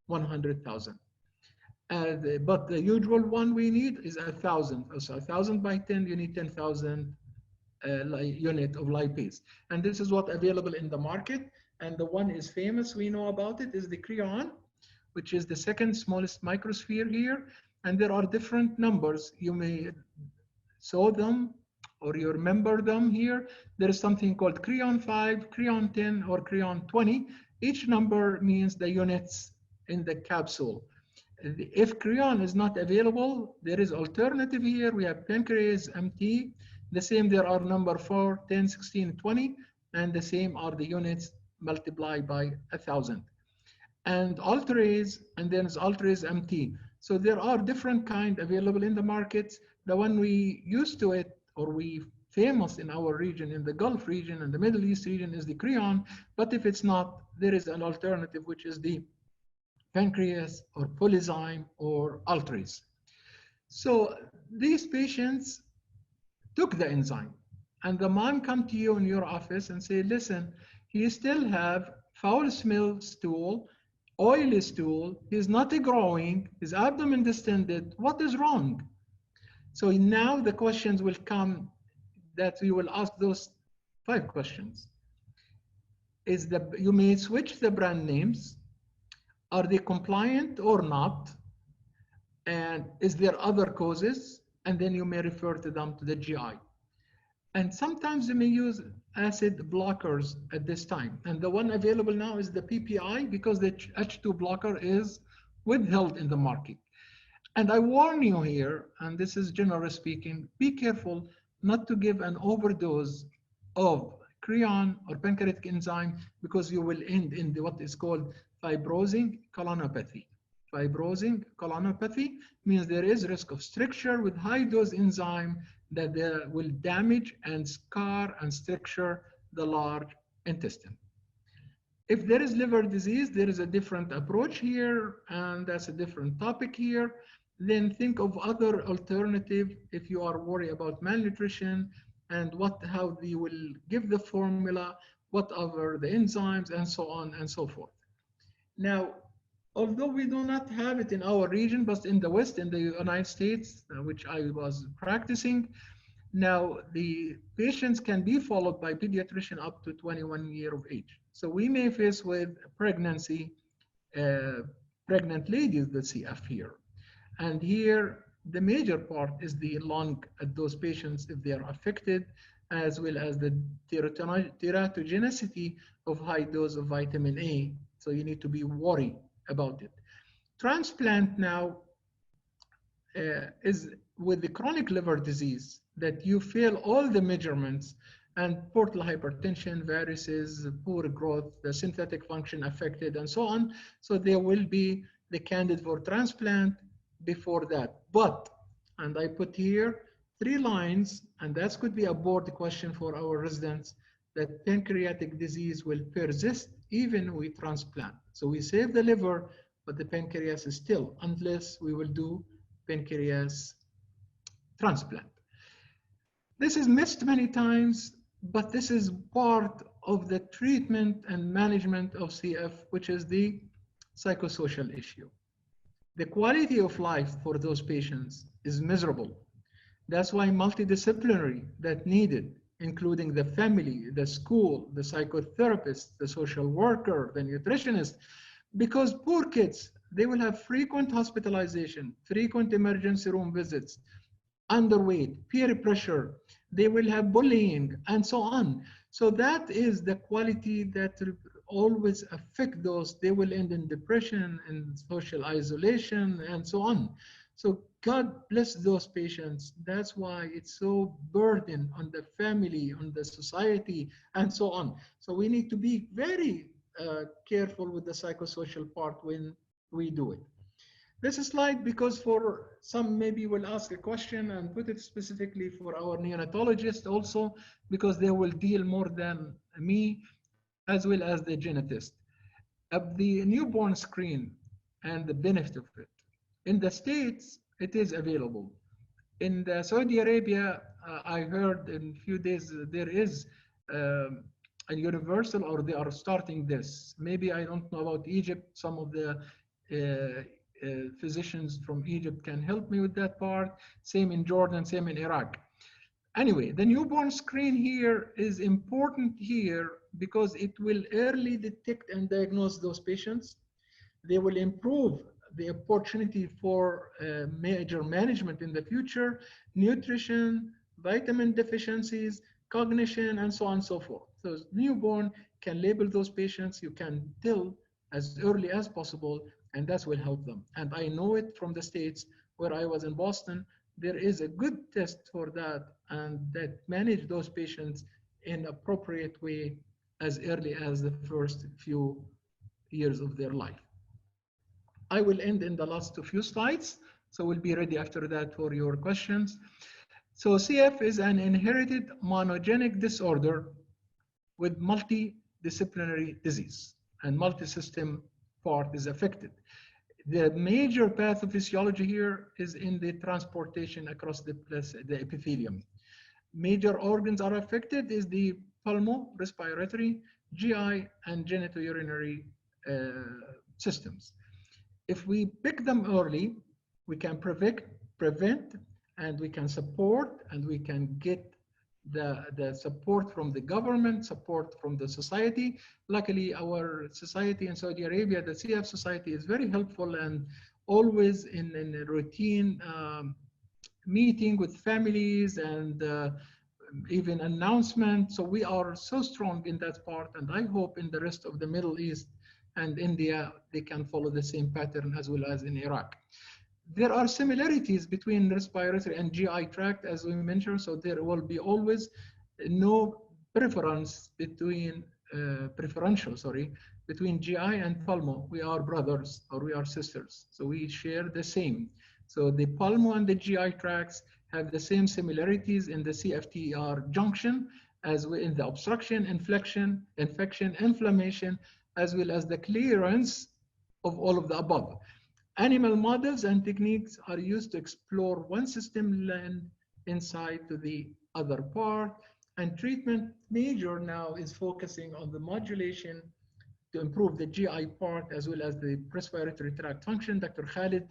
100,000. But the usual one we need is 1,000. So 1,000 by 10, you need 10,000 unit of lipase. And this is what available in the market. And the one is famous, we know about it, is the Creon, which is the second smallest microsphere here. And there are different numbers. You may saw them or you remember them here. There is something called Creon 5, Creon 10, or Creon 20. Each number means the units in the capsule. If Creon is not available, there is alternative here. We have pancreas MT. The same, there are number 4, 10, 16, 20, and the same are the units multiplied by 1,000. And Ultrase, and then it's Ultrase MT. So there are different kind available in the markets. The one we used to it, or we famous in our region, in the Gulf region and the Middle East region, is the Creon. But if it's not, there is an alternative, which is the pancreas or Polyzyme or Ultrase. So these patients took the enzyme, and the mom come to you in your office and say, listen, he still have foul smell stool, oily stool, he's not growing, his abdomen distended, what is wrong? So now the questions will come that you will ask those 5 questions. You may switch the brand names. Are they compliant or not? And is there other causes? And then you may refer to them to the GI. And sometimes you may use acid blockers at this time. And the one available now is the PPI because the H2 blocker is withheld in the market. And I warn you here, and this is generally speaking, be careful not to give an overdose of creon or pancreatic enzyme because you will end in what is called fibrosing colonopathy. Fibrosing colonopathy means there is risk of stricture with high dose enzyme that will damage and scar and stricture the large intestine. If there is liver disease, there is a different approach here, and that's a different topic here. Then think of other alternative if you are worried about malnutrition and how they will give the formula, whatever the enzymes, and so on and so forth. Now, although we do not have it in our region, but in the West, in the United States, which I was practicing, now the patients can be followed by pediatrician up to 21 years of age. So we may face with pregnancy, pregnant ladies, the CF here. And here, the major part is the lung at those patients if they are affected, as well as the teratogenicity of high dose of vitamin A. So you need to be worried about it. Transplant now is with the chronic liver disease that you fail all the measurements and portal hypertension, varices, poor growth, the synthetic function affected, and so on. So there will be the candidate for transplant before that. But, and I put here 3 lines, and that could be a board question for our residents, that pancreatic disease will persist even with transplant. So we save the liver, but the pancreas is still, unless we will do pancreas transplant. This is missed many times, but this is part of the treatment and management of CF, which is the psychosocial issue. The quality of life for those patients is miserable. That's why multidisciplinary that needed, including the family, the school, the psychotherapist, the social worker, the nutritionist, because poor kids, they will have frequent hospitalization, frequent emergency room visits, underweight, peer pressure, they will have bullying, and so on. So that is the quality that always affect those. They will end in depression and social isolation and so on. So God bless those patients. That's why it's so burden on the family, on the society, and so on. So we need to be very careful with the psychosocial part when we do it. This slide, because for some maybe will ask a question and put it specifically for our neonatologist also, because they will deal more than me, as well as the genetist. Of the newborn screen and the benefit of it. In the States, it is available. In the Saudi Arabia, I heard in a few days there is a universal, or they are starting this. Maybe I don't know about Egypt. Some of the physicians from Egypt can help me with that part. Same in Jordan, same in Iraq. Anyway, the newborn screen here is important here because it will early detect and diagnose those patients. They will improve the opportunity for major management in the future, nutrition, vitamin deficiencies, cognition, and so on and so forth. So newborn can label those patients. You can tell as early as possible, and that will help them. And I know it from the States where I was in Boston. There is a good test for that, and that manage those patients in appropriate way as early as the first few years of their life. I will end in the last few slides, so we'll be ready after that for your questions. So CF is an inherited monogenic disorder with multidisciplinary disease, and multisystem part is affected. The major pathophysiology here is in the transportation across the epithelium. Major organs are affected is the pulmonary, respiratory, GI, and genitourinary systems. If we pick them early, we can prevent, and we can support, and we can get the support from the government, support from the society. Luckily, our society in Saudi Arabia, the CF Society, is very helpful and always in a routine meeting with families and even announcement. So we are so strong in that part, and I hope in the rest of the Middle East and India, they can follow the same pattern as well as in Iraq. There are similarities between respiratory and GI tract, as we mentioned, so there will be always no preference between, between GI and pulmo. We are brothers or we are sisters, so we share the same. So the pulmo and the GI tracts have the same similarities in the CFTR junction, as well in the obstruction, infection, inflammation, as well as the clearance of all of the above. Animal models and techniques are used to explore one system land inside to the other part, and treatment major now is focusing on the modulation to improve the GI part as well as the respiratory tract function. Dr. Khalid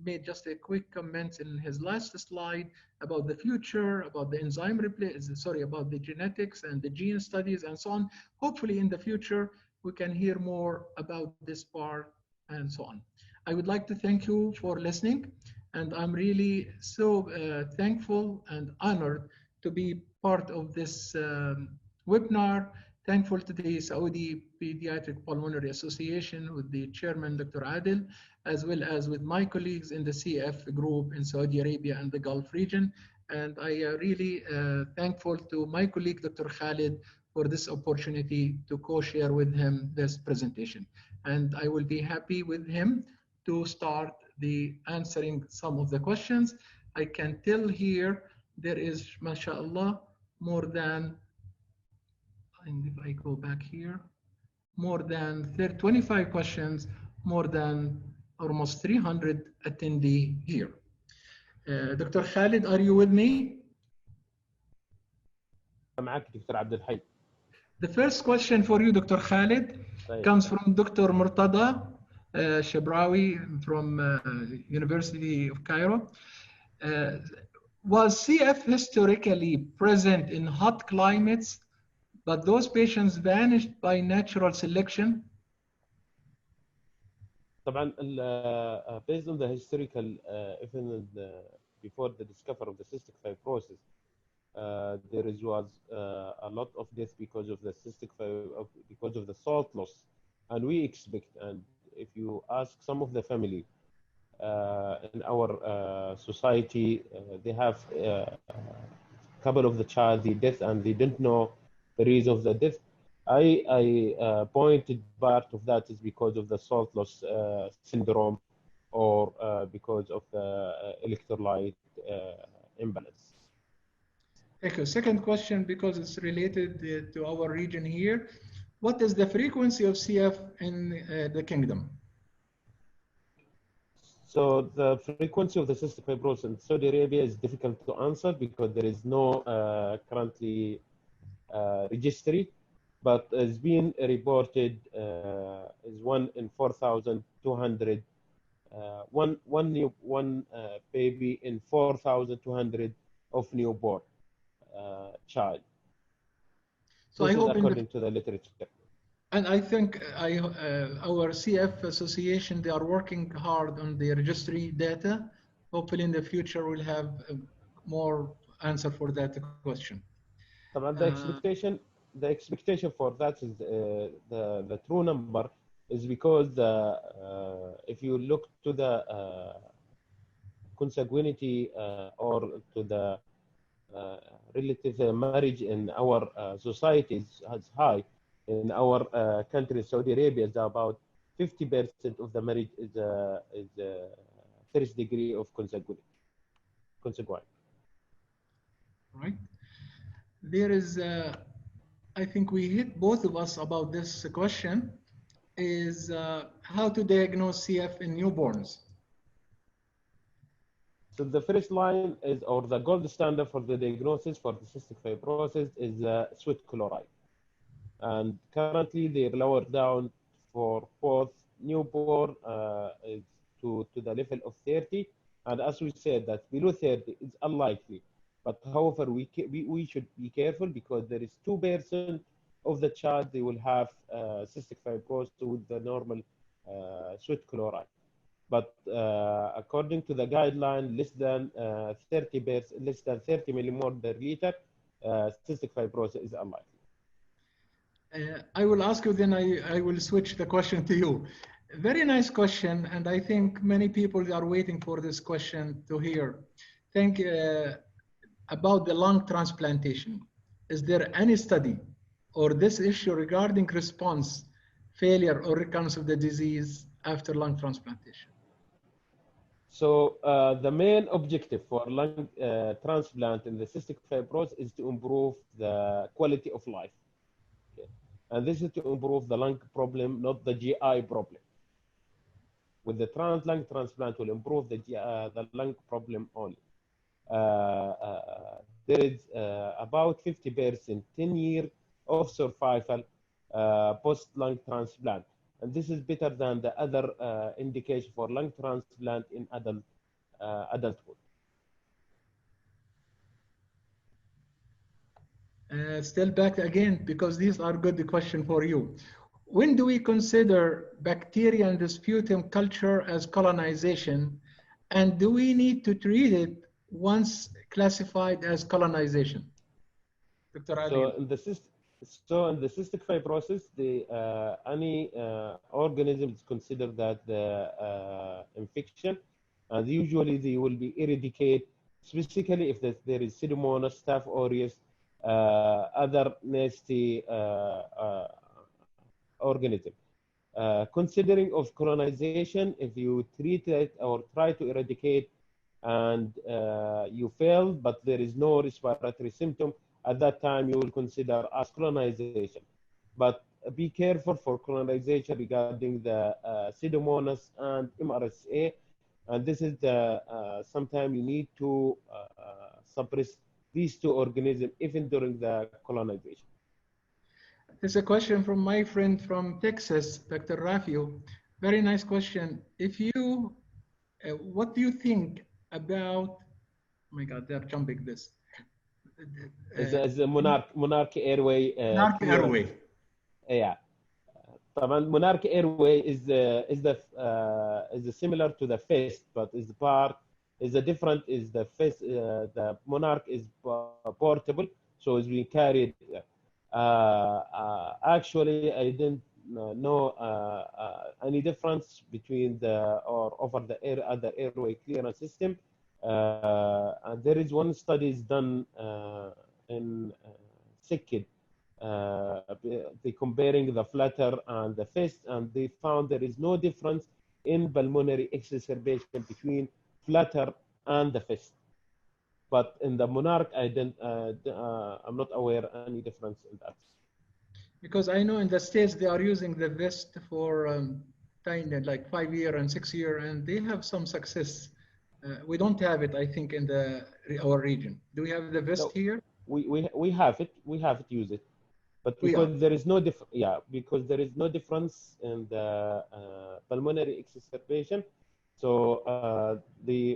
made just a quick comment in his last slide about the future, about the enzyme about the genetics and the gene studies and so on. Hopefully in the future, we can hear more about this part and so on. I would like to thank you for listening, and I'm really so thankful and honored to be part of this webinar. Thankful to the Saudi Pediatric Pulmonary Association with the chairman, Dr. Adil, as well as with my colleagues in the CF group in Saudi Arabia and the Gulf region. And I really thankful to my colleague, Dr. Khalid, for this opportunity to co-share with him this presentation. And I will be happy with him to start the answering some of the questions. I can tell here there is, mashallah, more than, and if I go back here, more than 25 questions, more than almost 300 attendee here. Dr. Khalid, are you with me? معك دكتور عبد الحي. The first question for you, Dr. Khalid, comes from Dr. Murtada Shabrawi from University of Cairo. Was CF historically present in hot climates, but those patients vanished by natural selection? طبعا based on the historical even before the discovery of the cystic fibrosis, there was a lot of death because of the because of the salt loss, and we expect, and if you ask some of the family in our society, they have a couple of the child the death and they didn't know the reason of the death. I pointed part of that is because of the salt loss syndrome or because of the electrolyte imbalance. Thank you. Second question, because it's related to our region here. What is the frequency of CF in the kingdom? So the frequency of the cystic fibrosis in Saudi Arabia is difficult to answer because there is no currently registry, but it's been reported is 1 in 4,200, one baby in 4,200 of newborn child. So this I is hope according to the literature. And I think our CF association, they are working hard on the registry data. Hopefully in the future we'll have more answer for that question. The expectation for that is the true number is because if you look to the consanguinity or to the relative marriage in our societies is high. In our country, Saudi Arabia, is about 50% of the marriage is first degree of consanguine. Right. There is, I think we hit both of us about this question, is how to diagnose CF in newborns. So the first line is, or the gold standard for the diagnosis for the cystic fibrosis is sweat chloride. And currently they're lowered down for both newborn to the level of 30. And as we said, that below 30 is unlikely. But however, we should be careful because there is 2% of the child, they will have cystic fibrosis with the normal sweat chloride. But according to the guideline, less than 30 millimole per liter cystic fibrosis is unlikely. I will ask you, then I will switch the question to you. Very nice question, and I think many people are waiting for this question to hear. Think about the lung transplantation. Is there any study or this issue regarding response, failure, or recurrence of the disease after lung transplantation? So the main objective for lung transplant in the cystic fibrosis is to improve the quality of life. Okay. And this is to improve the lung problem, not the GI problem. With the lung transplant will improve the lung problem only. There is about 50% 10-year of survival post-lung transplant. And this is better than the other indication for lung transplant in adulthood. Still back again, because these are good questions for you. When do we consider bacteria in the sputum culture as colonization? And do we need to treat it once classified as colonization? Dr. Adil. So in the cystic fibrosis, any organism is considered that the infection, and usually they will be eradicated, specifically if there is Pseudomonas, Staph aureus, other nasty organism. Considering of colonization, if you treat it or try to eradicate and you fail, but there is no respiratory symptom, at that time you will consider as colonization. But be careful for colonization regarding the Pseudomonas and MRSA, and this is the sometimes you need to suppress these two organisms even during the colonization. There's a question from my friend from Texas, Dr. Rafio. Very nice question. If you, what do you think about, oh my God, they're jumping this. As a monarch airway. Monarch airway. Yeah. Monarch airway is similar to the fist, but is the different is the fist. The monarch is portable, so it's being carried. Actually, I didn't know any difference between over the other airway clearance system. And there is one study done in SICKID. They comparing the flutter and the fist, and they found there is no difference in pulmonary exacerbation between flutter and the fist. But in the monarch, I'm not aware any difference in that. Because I know in the States they are using the vest for like 5 year and 6 year, and they have some success. We don't have it, I think, in our region. Do we have the vest here? We have it. We have it. Use it, but because there is no because there is no difference in the pulmonary exacerbation. So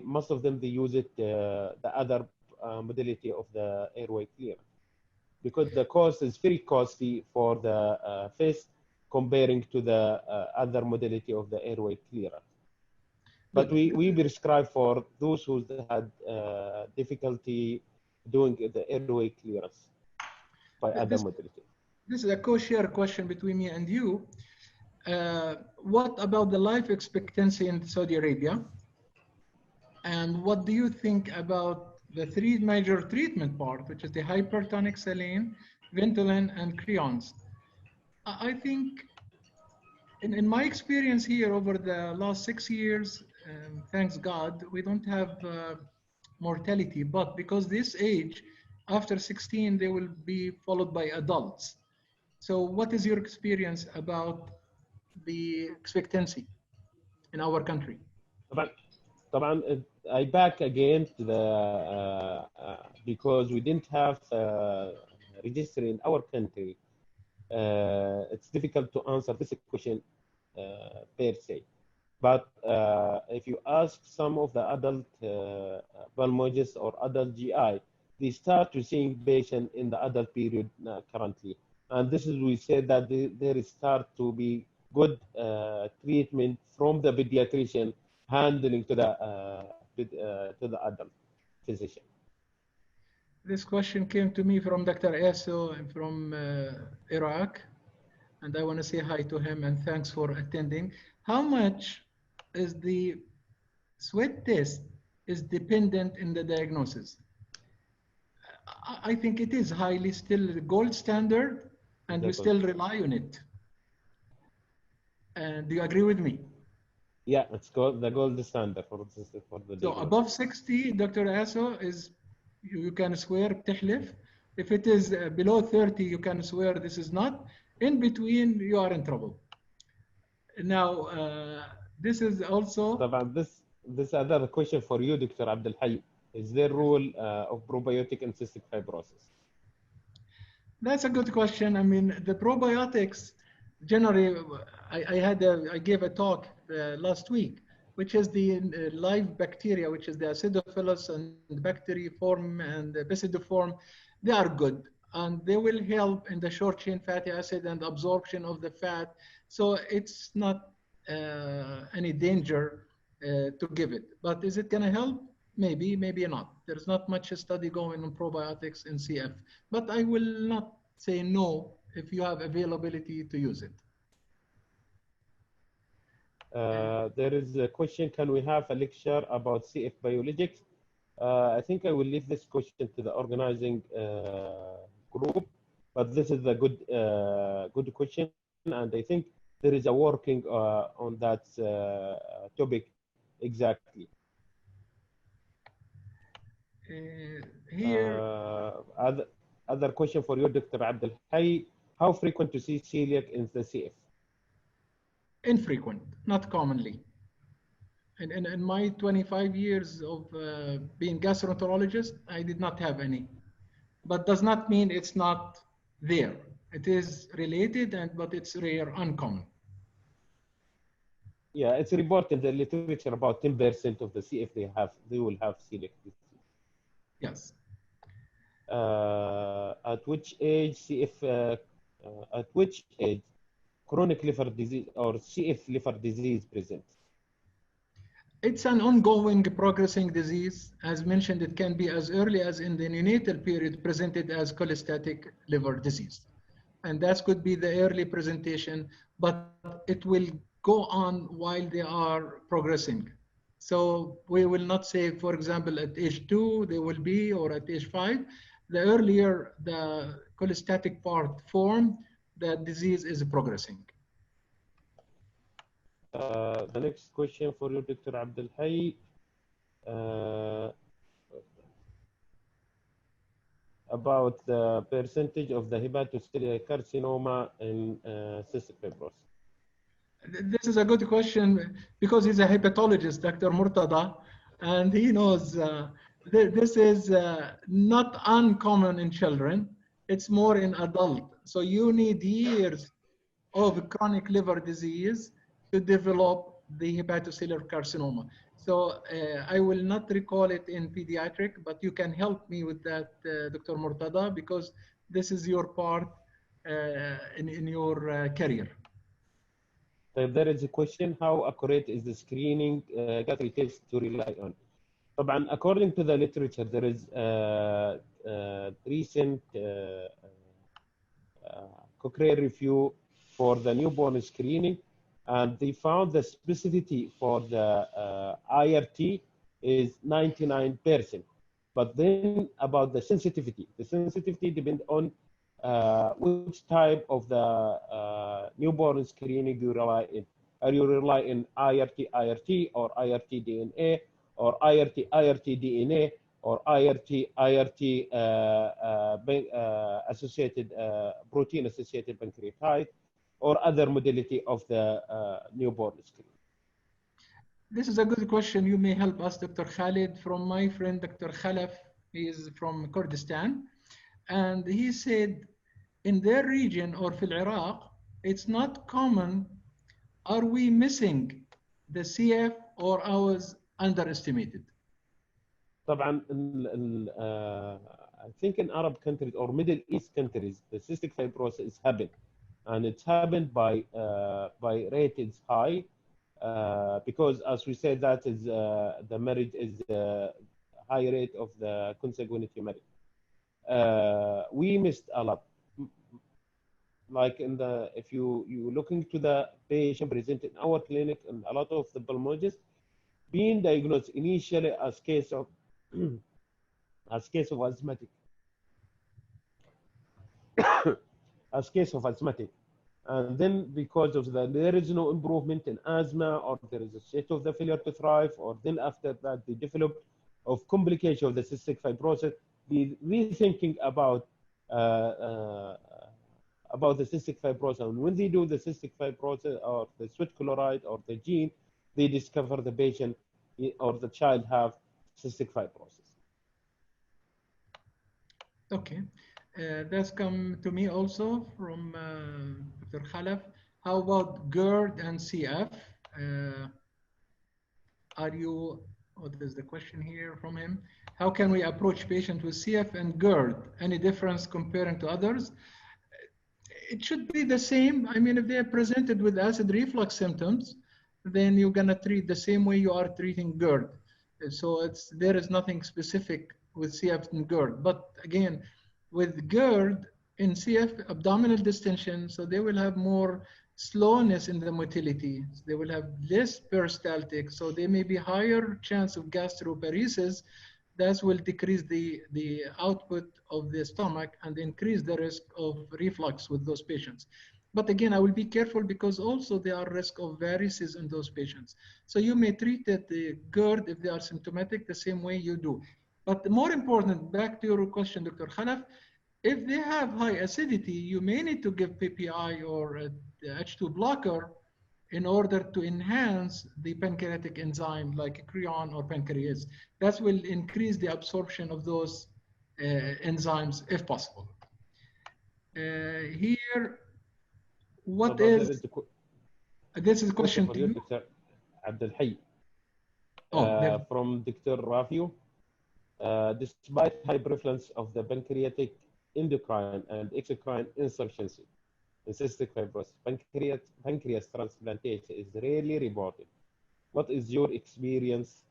most of them they use it the other modality of the airway clearance, because the cost is very costly for the fist comparing to the other modality of the airway clearance. But we prescribe for those who had difficulty doing the airway clearance by other modality. This is a co-share question between me and you. What about the life expectancy in Saudi Arabia? And what do you think about the 3 major treatment part, which is the hypertonic saline, Ventolin, and Creons? I think, in my experience here over the last 6 years, thanks God, we don't have mortality, but because this age, after 16, they will be followed by adults. So what is your experience about the expectancy in our country? I back again to the because we didn't have registry in our country. It's difficult to answer this question per se. But if you ask some of the adult pulmonologists or adult GI, they start to seeing patient in the adult period currently, and this is we say that there start to be good treatment from the pediatrician handling to the adult physician. This question came to me from Dr. Eso from Iraq, and I want to say hi to him and thanks for attending. How much is the sweat test is dependent in the diagnosis? I think it is highly still the gold standard, and we still rely on it. And do you agree with me? Yeah, it's called the gold standard for the So diagnosis. above 60, Dr. Aso, is you can swear بتحلف. If it is below 30, you can swear this is not. In between, you are in trouble. Now, this is also. طبعا this other question for you, Dr. Abdul Hayy. Is there role of probiotic in cystic fibrosis? That's a good question. I mean, the probiotics, generally, I gave a talk last week, which is the live bacteria, which is the acidophilus and bacteriform and the basidiform. They are good, and they will help in the short chain fatty acid and absorption of the fat. So it's not any danger to give it. But is it going to help? Maybe, maybe not. There's not much study going on probiotics in CF, but I will not say no if you have availability to use it. There is a question, can we have a lecture about CF biologics? I think I will leave this question to the organizing group, but this is a good question, and I think there is a working on that topic exactly. Here, other question for you, Dr. Abdul Hayy. How frequent to see celiac in the CF? Infrequent, not commonly. In my 25 years of being gastroenterologist, I did not have any, but does not mean it's not there. It is related, but it's rare, uncommon. Yeah, it's reported in the literature about 10% of the CF they will have celiac disease. Yes. At which age at which age chronic liver disease or CF liver disease presents? It's an ongoing progressing disease. As mentioned, it can be as early as in the neonatal period presented as cholestatic liver disease. And that could be the early presentation, but it will go on while they are progressing. So we will not say, for example, at age 2 they will be, or at age 5. The earlier the cholestatic part formed, the disease is progressing. The next question for you, Dr. Abdul Hayy. About the percentage of the hepatocellular carcinoma in cystic fibrosis. This is a good question because he's a hepatologist, Dr. Murtada, and he knows this is not uncommon in children. It's more in adult. So you need years of chronic liver disease to develop the hepatocellular carcinoma. So I will not recall it in pediatric, but you can help me with that, Dr. Murtada, because this is your part in your career. There is a question, how accurate is the screening gastric test to rely on? طبعا, according to the literature, there is recent Cochrane review for the newborn screening, and they found the specificity for the IRT is 99%. But then about the sensitivity depends on which type of the newborn screening you rely in. Are you rely in IRT or IRT DNA or IRT DNA or IRT associated protein associated pancreatitis or other modality of the newborn screening? This is a good question. You may help us, Dr. Khalid, from my friend, Dr. Khalaf. He is from Kurdistan. And he said, in their region or في Iraq, it's not common. Are we missing the CF or ours underestimated? طبعا I think in Arab countries or Middle East countries, the cystic fibrosis happened, and it's happened by rates high. Because as we said, that is the marriage is high rate of the consanguinity marriage. we missed a lot. Like if you looking to the patient present in our clinic, and a lot of the pulmonologists being diagnosed initially as case of asthmatic, as case of asthmatic, and then because of there is no improvement in asthma, or there is a state of the failure to thrive, or then after that they developed of complication of the cystic fibrosis, be rethinking about the cystic fibrosis. And when they do the cystic fibrosis or the sweat chloride or the gene, they discover the patient or the child have cystic fibrosis. Okay, that's come to me also from Dr. Khalaf. How about GERD and CF? Are you, what is the question here from him? How can we approach patients with CF and GERD? Any difference comparing to others? It should be the same. I mean, if they are presented with acid reflux symptoms, then you're going to treat the same way you are treating GERD. So there is nothing specific with CF and GERD. But again, with GERD in CF, abdominal distension, so they will have more slowness in the motility. They will have less peristaltic, so there may be higher chance of gastroparesis. That will decrease the output of the stomach and increase the risk of reflux with those patients. But again, I will be careful because also there are risk of varices in those patients. So you may treat the GERD if they are symptomatic the same way you do. But the more important, back to your question, Dr. Khalaf, if they have high acidity, you may need to give PPI or a H2 blocker in order to enhance the pancreatic enzyme like creon or pancreas. That will increase the absorption of those enzymes if possible. Here, what is, this is a question to you. Dr. Abdel Hayy. Oh, from Dr. Rafio. Despite high prevalence of the pancreatic endocrine and exocrine insufficiency in cystic fibrosis, pancreas transplantation is rarely reported. What is your experience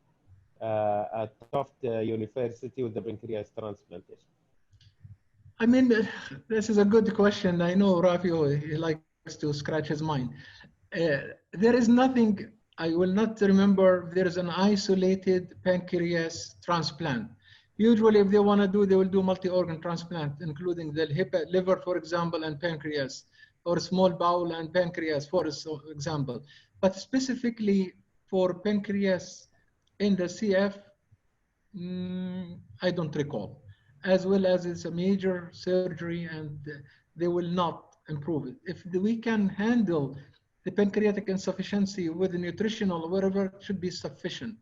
at Tufts University with the pancreas transplantation? I mean, this is a good question. I know Rafio, he likes to scratch his mind. There is nothing, I will not remember, there is an isolated pancreas transplant. Usually, if they want to do, they will do multi-organ transplant, including the liver, for example, and pancreas, or small bowel and pancreas, for example. But specifically for pancreas in the CF, I don't recall. As well as it's a major surgery and they will not improve it. If we can handle the pancreatic insufficiency with the nutritional or whatever, it should be sufficient.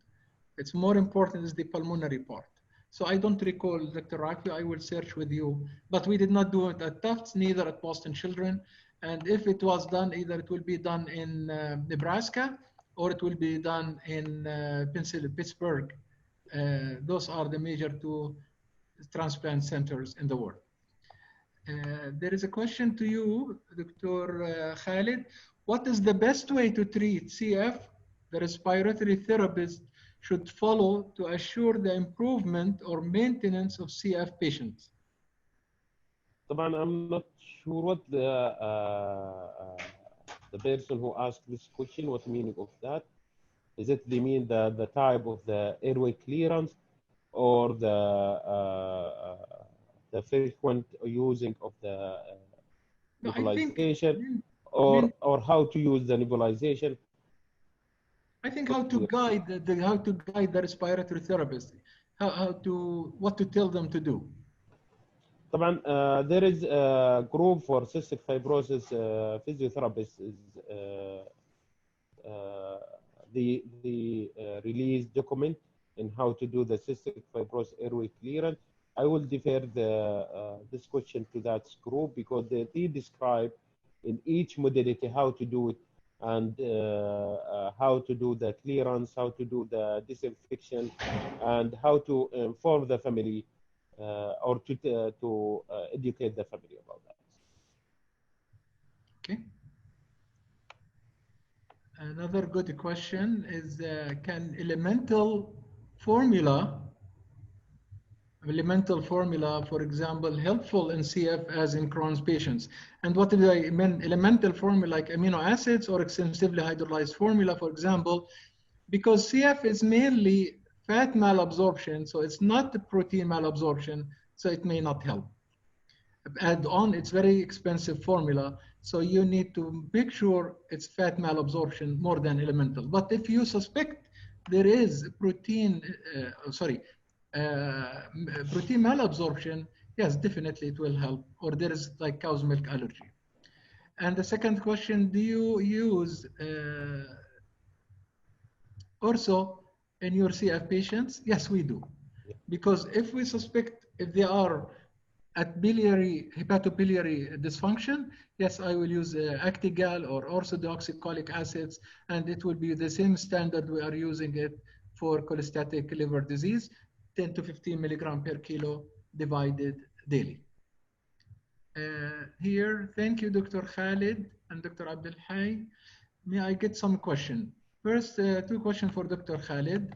It's more important is the pulmonary part. So I don't recall, Dr. Rafi, I will search with you, but we did not do it at Tufts, neither at Boston Children. And if it was done, either it will be done in Nebraska or it will be done in Pittsburgh. Those are the major two transplant centers in the world. There is a question to you, Dr. Khalid. What is the best way to treat CF? The respiratory therapist should follow to assure the improvement or maintenance of CF patients. I'm not sure what the person who asked this question, what meaning of that? Is it they mean the type of the airway clearance or the frequent using of the nebulization, or how to use the nebulization? I think how to guide the respiratory therapist, what to tell them to do. There is a group for cystic fibrosis physiotherapists. The release document in how to do the cystic fibrosis airway clearance. I will defer this question to that group because they describe in each modality how to do it and how to do the clearance, how to do the disinfection, and how to inform the family or to educate the family about that. Okay. Another good question is, can elemental formula elemental formula, for example, helpful in CF as in Crohn's patients. And what do I mean? Elemental formula like amino acids or extensively hydrolyzed formula, for example, because CF is mainly fat malabsorption, so it's not the protein malabsorption, so it may not help. Add on, it's very expensive formula, so you need to make sure it's fat malabsorption more than elemental. But if you suspect there is protein, protein malabsorption, yes, definitely it will help, or there is like cow's milk allergy. And the second question, do you use also in your CF patients? Yes, we do. Because if we suspect if they are at hepatobiliary dysfunction, yes, I will use Actigal or orthodeoxycholic acids, and it will be the same standard we are using it for cholestatic liver disease, 10 to 15 milligram per kilo divided daily. Here, thank you, Dr. Khalid and Dr. Abdel Hay. May I get some question? First, two questions for Dr. Khalid.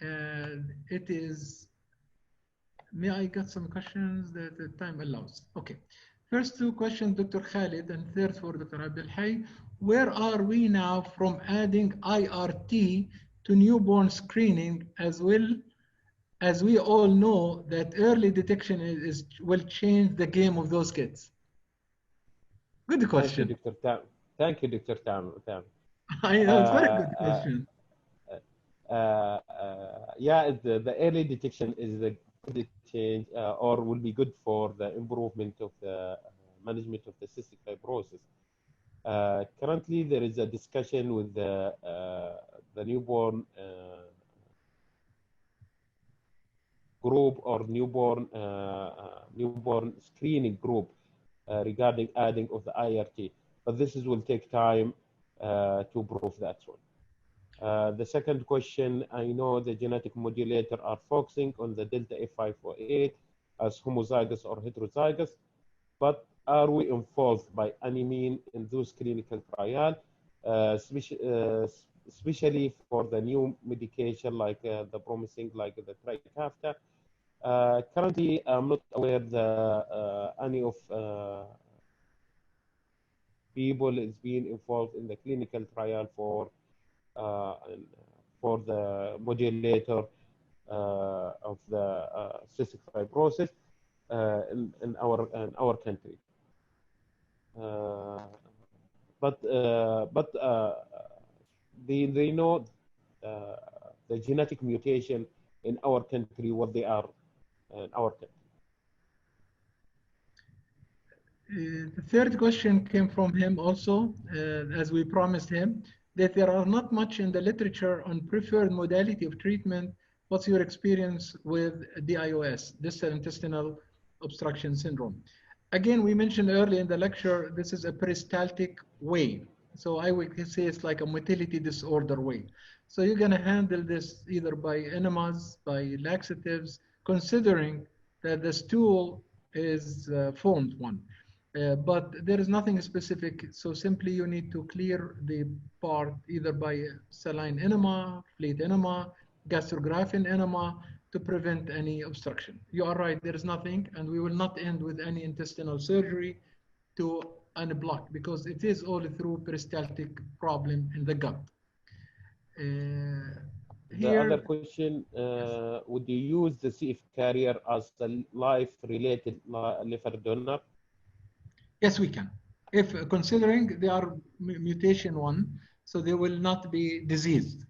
It is, may I get some questions that the time allows? Okay. First two questions, Dr. Khalid, and third for Dr. Abdel Hay. Where are we now from adding IRT to newborn screening, as well as we all know that early detection will change the game of those kids? Good question. Thank you, Dr. Tam. Thank you, Dr. Tam. I know, it's a very good question. Yeah, the early detection is a good change, or will be good for the improvement of the management of the cystic fibrosis. Currently, there is a discussion with the newborn group or newborn screening group regarding adding of the IRT, but this will take time to prove that one. The second question, I know the genetic modulator are focusing on the delta F508 as homozygous or heterozygous, but are we involved by any means in those clinical trials, especially for the new medication like the promising, like the Trikafta? Currently, I'm not aware that any of people is being involved in the clinical trial for the modulator of the cystic fibrosis in our country. But they know the genetic mutation in our country, what they are in our country. The third question came from him also, as we promised him, that there are not much in the literature on preferred modality of treatment. What's your experience with DIOS, distal intestinal obstruction syndrome? Again, we mentioned earlier in the lecture, this is a peristaltic way. So I would say it's like a motility disorder way. So you're going to handle this either by enemas, by laxatives, considering that the stool is formed one. But there is nothing specific, so simply you need to clear the part either by saline enema, fleet enema, gastrographin enema to prevent any obstruction. You are right, there is nothing, and we will not end with any intestinal surgery to unblock because it is all through peristaltic problem in the gut. The other question, yes. Would you use the CF carrier as a life-related liver donor? Yes, we can. If considering they are mutation one, so they will not be diseased.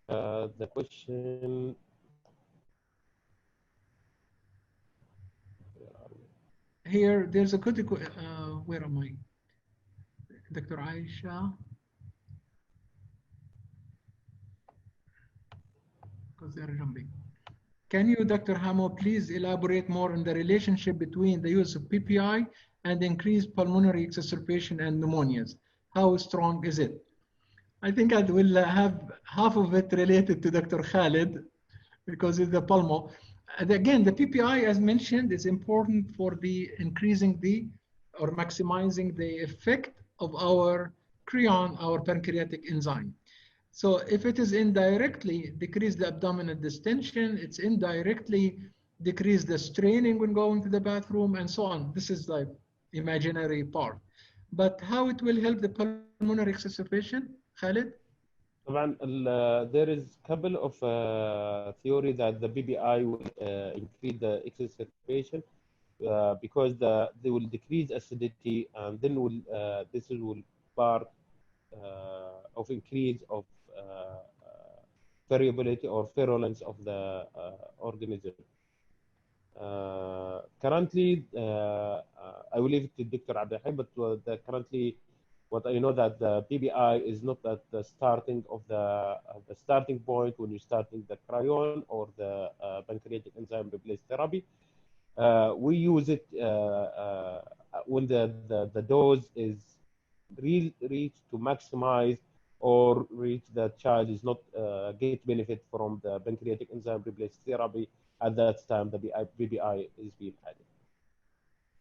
The question. Here, there's a good, where am I? Dr. Aisha. Because they're jumping. Can you, Dr. Hamo, please elaborate more on the relationship between the use of PPI and increased pulmonary exacerbation and pneumonias? How strong is it? I think I will have half of it related to Dr. Khalid because it's the pulmo. And again, the PPI, as mentioned, is important for the increasing the or maximizing the effect of our creon, our pancreatic enzyme. So if it is indirectly decrease the abdominal distension, it's indirectly decrease the straining when going to the bathroom and so on. This is like imaginary part. But how it will help the pulmonary exacerbation, Khalid? طبعا there is couple of theory that the BBI will increase the exacerbation because they will decrease acidity, and then will this will part of increase of variability or virulence of the organism. Currently, I will leave it to Dr. Abdelrahim, but currently, what I know that the PBI is not at the starting of the starting point when you're starting the cryon or the pancreatic enzyme replace therapy. We use it when the dose is reached to maximize or reach that child is not get benefit from the pancreatic enzyme replace therapy. At that time, the PBI is being added.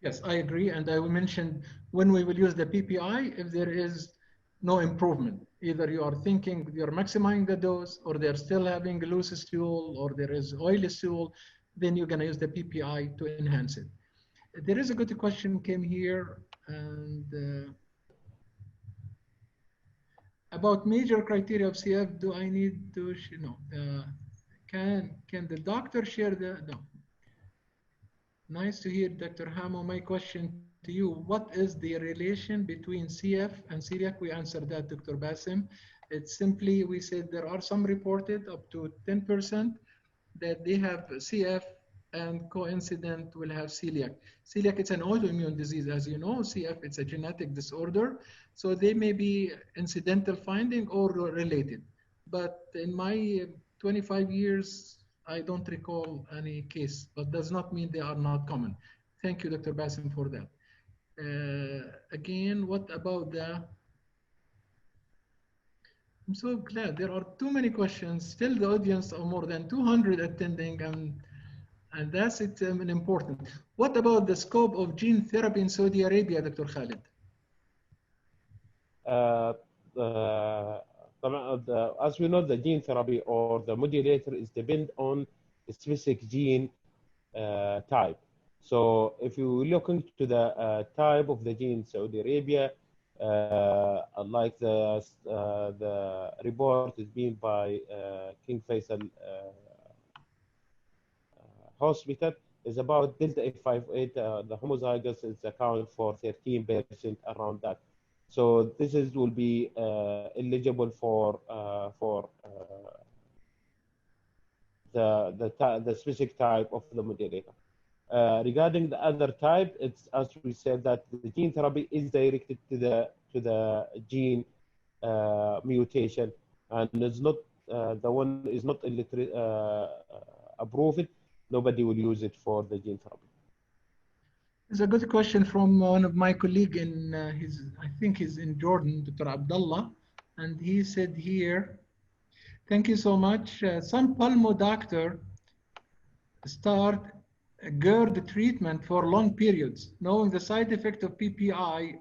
Yes, I agree. And I will mention when we will use the PPI, if there is no improvement, either you are thinking you're maximizing the dose, or they're still having loose stool, or there is oily stool, then you're going to use the PPI to enhance it. There is a good question came here, and about major criteria of CF. Do I need to no? Can the doctor share the no? Nice to hear, Dr. Hamo. My question to you, what is the relation between CF and celiac? We answered that, Dr. Basim. It's simply, we said there are some reported up to 10% that they have CF and coincident will have celiac. Celiac, it's an autoimmune disease, as you know. CF, it's a genetic disorder. So they may be incidental finding or related. But in my 25 years, I don't recall any case, but does not mean they are not common. Thank you, Dr. Basim, for that. Again, what about the... I'm so glad there are too many questions. Still, the audience are more than 200 attending, and that's it, important. What about the scope of gene therapy in Saudi Arabia, Dr. Khalid? As we know, the gene therapy or the modulator is depend on a specific gene type. So if you look into the type of the gene in Saudi Arabia, like the report is being by King Faisal Hospital, is about Delta F58. The homozygous is account for 13% around that. So this is will be eligible for the specific type of the modulator. Regarding the other type, it's as we said that the gene therapy is directed to the gene mutation, and is not the one is not approved. Nobody will use it for the gene therapy. It's a good question from one of my colleagues in I think he's in Jordan, Dr. Abdullah, and he said here, thank you so much. Some pulmo doctor start GERD treatment for long periods, knowing the side effect of PPI.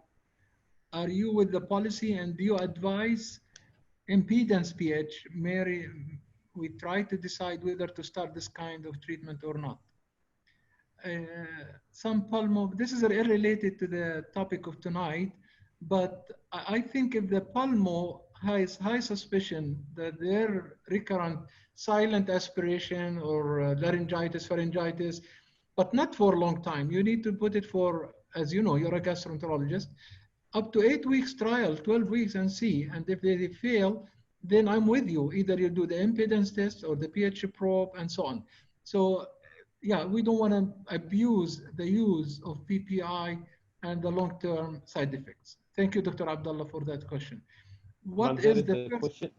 Are you with the policy, and do you advise impedance pH? Mary, we try to decide whether to start this kind of treatment or not. Some pulmo, this is irrelated to the topic of tonight, but I think if the pulmo has high suspicion that they're recurrent silent aspiration or laryngitis, pharyngitis, but not for a long time, you need to put it for, as you know, you're a gastroenterologist, up to 8 weeks trial, 12 weeks, and see. And if they fail, then I'm with you. Either you do the impedance test or the pH probe and so on. So yeah, we don't want to abuse the use of PPI and the long-term side effects. Thank you, Dr. Abdullah, for that question. What is the question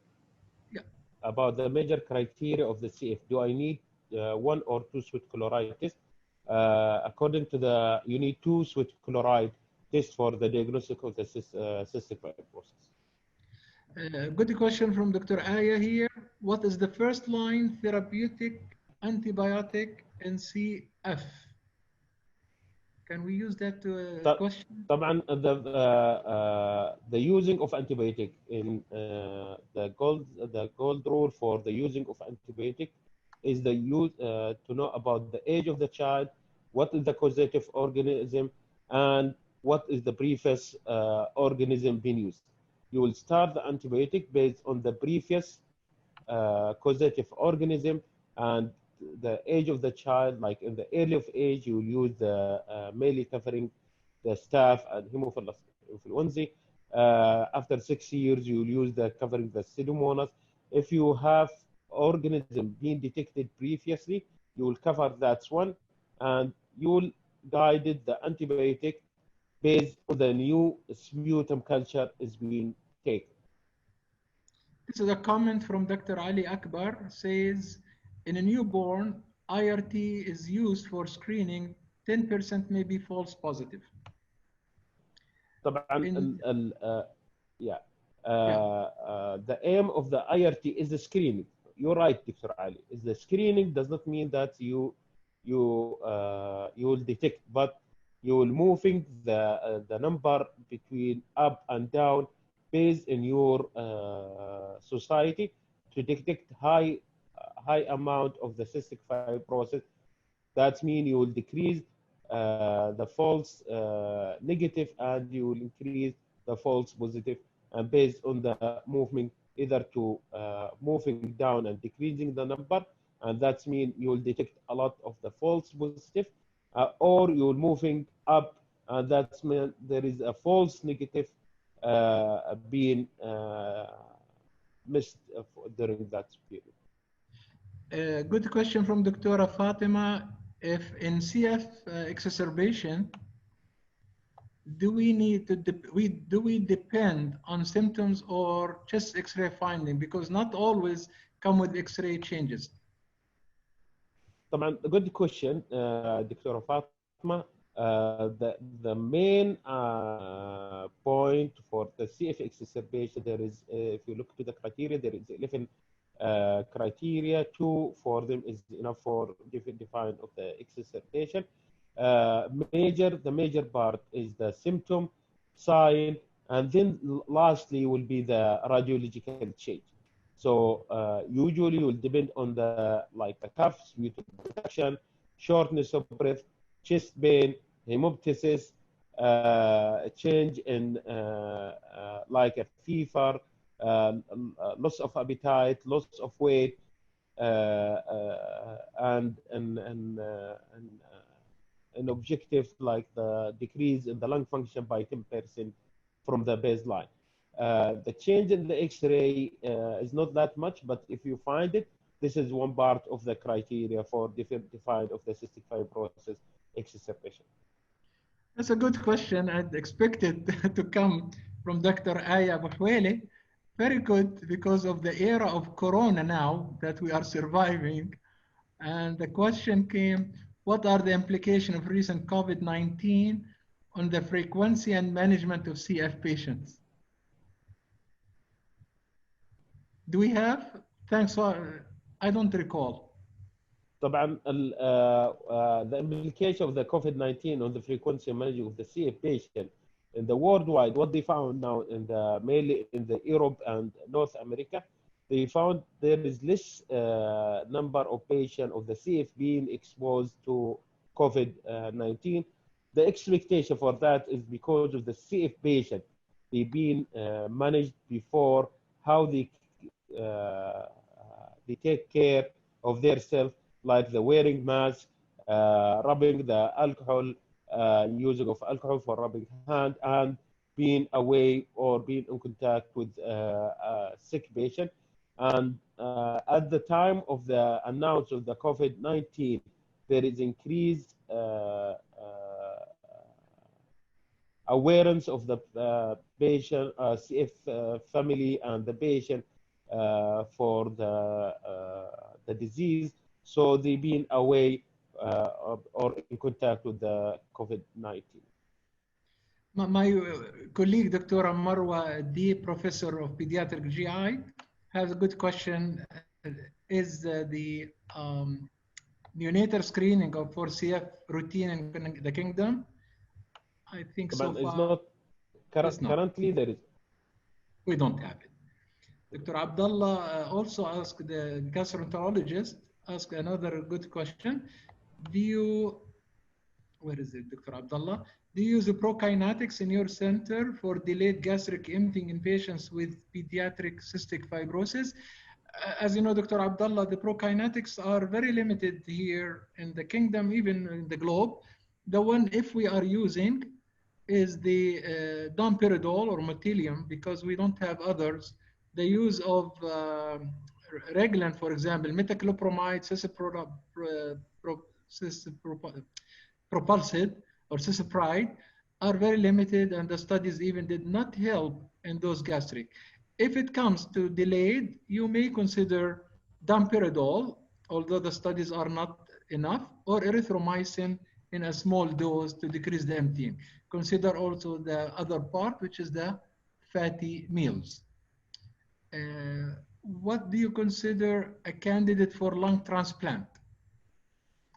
about the major criteria of the CF? Do I need 1 or 2 sweat chloride tests? According to the, you need 2 sweat chloride tests for the diagnostic of the cystic fibrosis. Good question from Dr. Aya here. What is the first line therapeutic antibiotic in CF? Can we use that to a ط- question? طبعا the using of antibiotic in the gold rule for the using of antibiotic is the use to know about the age of the child, what is the causative organism, and what is the previous organism being used. You will start the antibiotic based on the previous causative organism and the age of the child. Like in the early of age, you will use the mainly covering the staph and Haemophilus influenzae. After 6 years, you will use the covering the Pseudomonas. If you have organism being detected previously, you will cover that one, and you will guide the antibiotic based on the new sputum culture is being taken. This is a comment from Dr. Ali Akbar, says, in a newborn, IRT is used for screening, 10% may be false positive. طبعا Yeah. the aim of the IRT is the screening. You're right, Dr. Ali. Is the screening does not mean that you will detect, but you will moving the number between up and down based in your society to detect high amount of the cystic fibrosis. That means you will decrease the false negative and you will increase the false positive, and based on the movement either to moving down and decreasing the number, and that means you will detect a lot of the false positive, or you're moving up and that's mean there is a false negative being missed during that period. Good question from Dr. Fatima. If in CF exacerbation, do we depend on symptoms or just X-ray finding? Because not always come with X-ray changes. طبعا good question, Dr. Fatima. The main point for the CF exacerbation, there is, if you look to the criteria, there is 11 criteria. 2 for them is enough for define of the exacerbation. The major part is the symptom, sign, and then lastly will be the radiological change. So usually will depend on the like the cough, sputum production, shortness of breath, chest pain, hemoptysis, change in like a fever, loss of appetite, loss of weight, and an objective like the decrease in the lung function by 10% from the baseline. The change in the X-ray is not that much, but if you find it, this is one part of the criteria for defined of the cystic fibrosis exacerbation. That's a good question. I'd expected to come from Dr. Aya Bouhwele. Very good, because of the era of Corona now that we are surviving. And the question came, what are the implications of recent COVID-19 on the frequency and management of CF patients? Do we have? Thanks. I don't recall. طبعا the implication of the COVID-19 on the frequency management of the CF patient in the worldwide, what they found now in the mainly in the Europe and North America, they found there is less number of patients of the CF being exposed to COVID-19. The expectation for that is because of the CF patient, they've been managed before, how they take care of their self, like the wearing mask, rubbing the alcohol, using of alcohol for rubbing hand, and being away or being in contact with a sick patient. And at the time of the announcement of the COVID-19, there is increased awareness of the patient, CF family and the patient for the disease. So they've been away or in contact with the COVID-19. My colleague, Dr. Marwa D, professor of pediatric GI, has a good question. Is the neonatal screening for CF routine in the kingdom? I think so It's far not it's not. currently there is. We don't have it. Dr. Abdullah also asked the gastroenterologist, asked another good question. Do you, where is it, Dr. Abdullah? Do you use prokinetics in your center for delayed gastric emptying in patients with pediatric cystic fibrosis? As you know, Dr. Abdullah, the prokinetics are very limited here in the kingdom, even in the globe. The one, if we are using, is the domperidone or motilium, because we don't have others. The use of Reglan, for example, metoclopramide, propulsid, or cisapride, are very limited, and the studies even did not help in those gastric. If it comes to delayed, you may consider domperidone, although the studies are not enough, or erythromycin in a small dose to decrease the emptying. Consider also the other part, which is the fatty meals. What do you consider a candidate for lung transplant?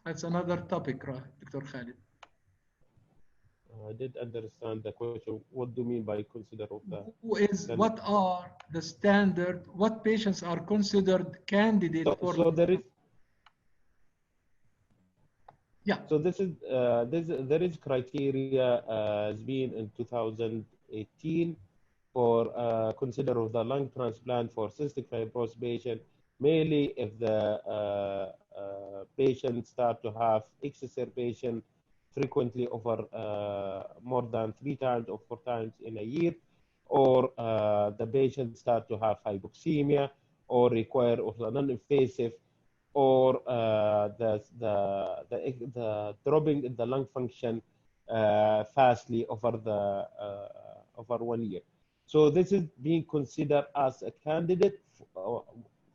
That's another topic, Dr. Khalid. I did understand the question. What do you mean by consider of that? What are the standard, what patients are considered candidate for? So there is. Yeah. So there is criteria has been in 2018 for consider of the lung transplant for cystic fibrosis patient, mainly if the patient start to have exacerbation frequently over more than 3 times or 4 times in a year, or the patient start to have hypoxemia or require also non-invasive, or the dropping in the lung function fastly over 1 year. So this is being considered as a candidate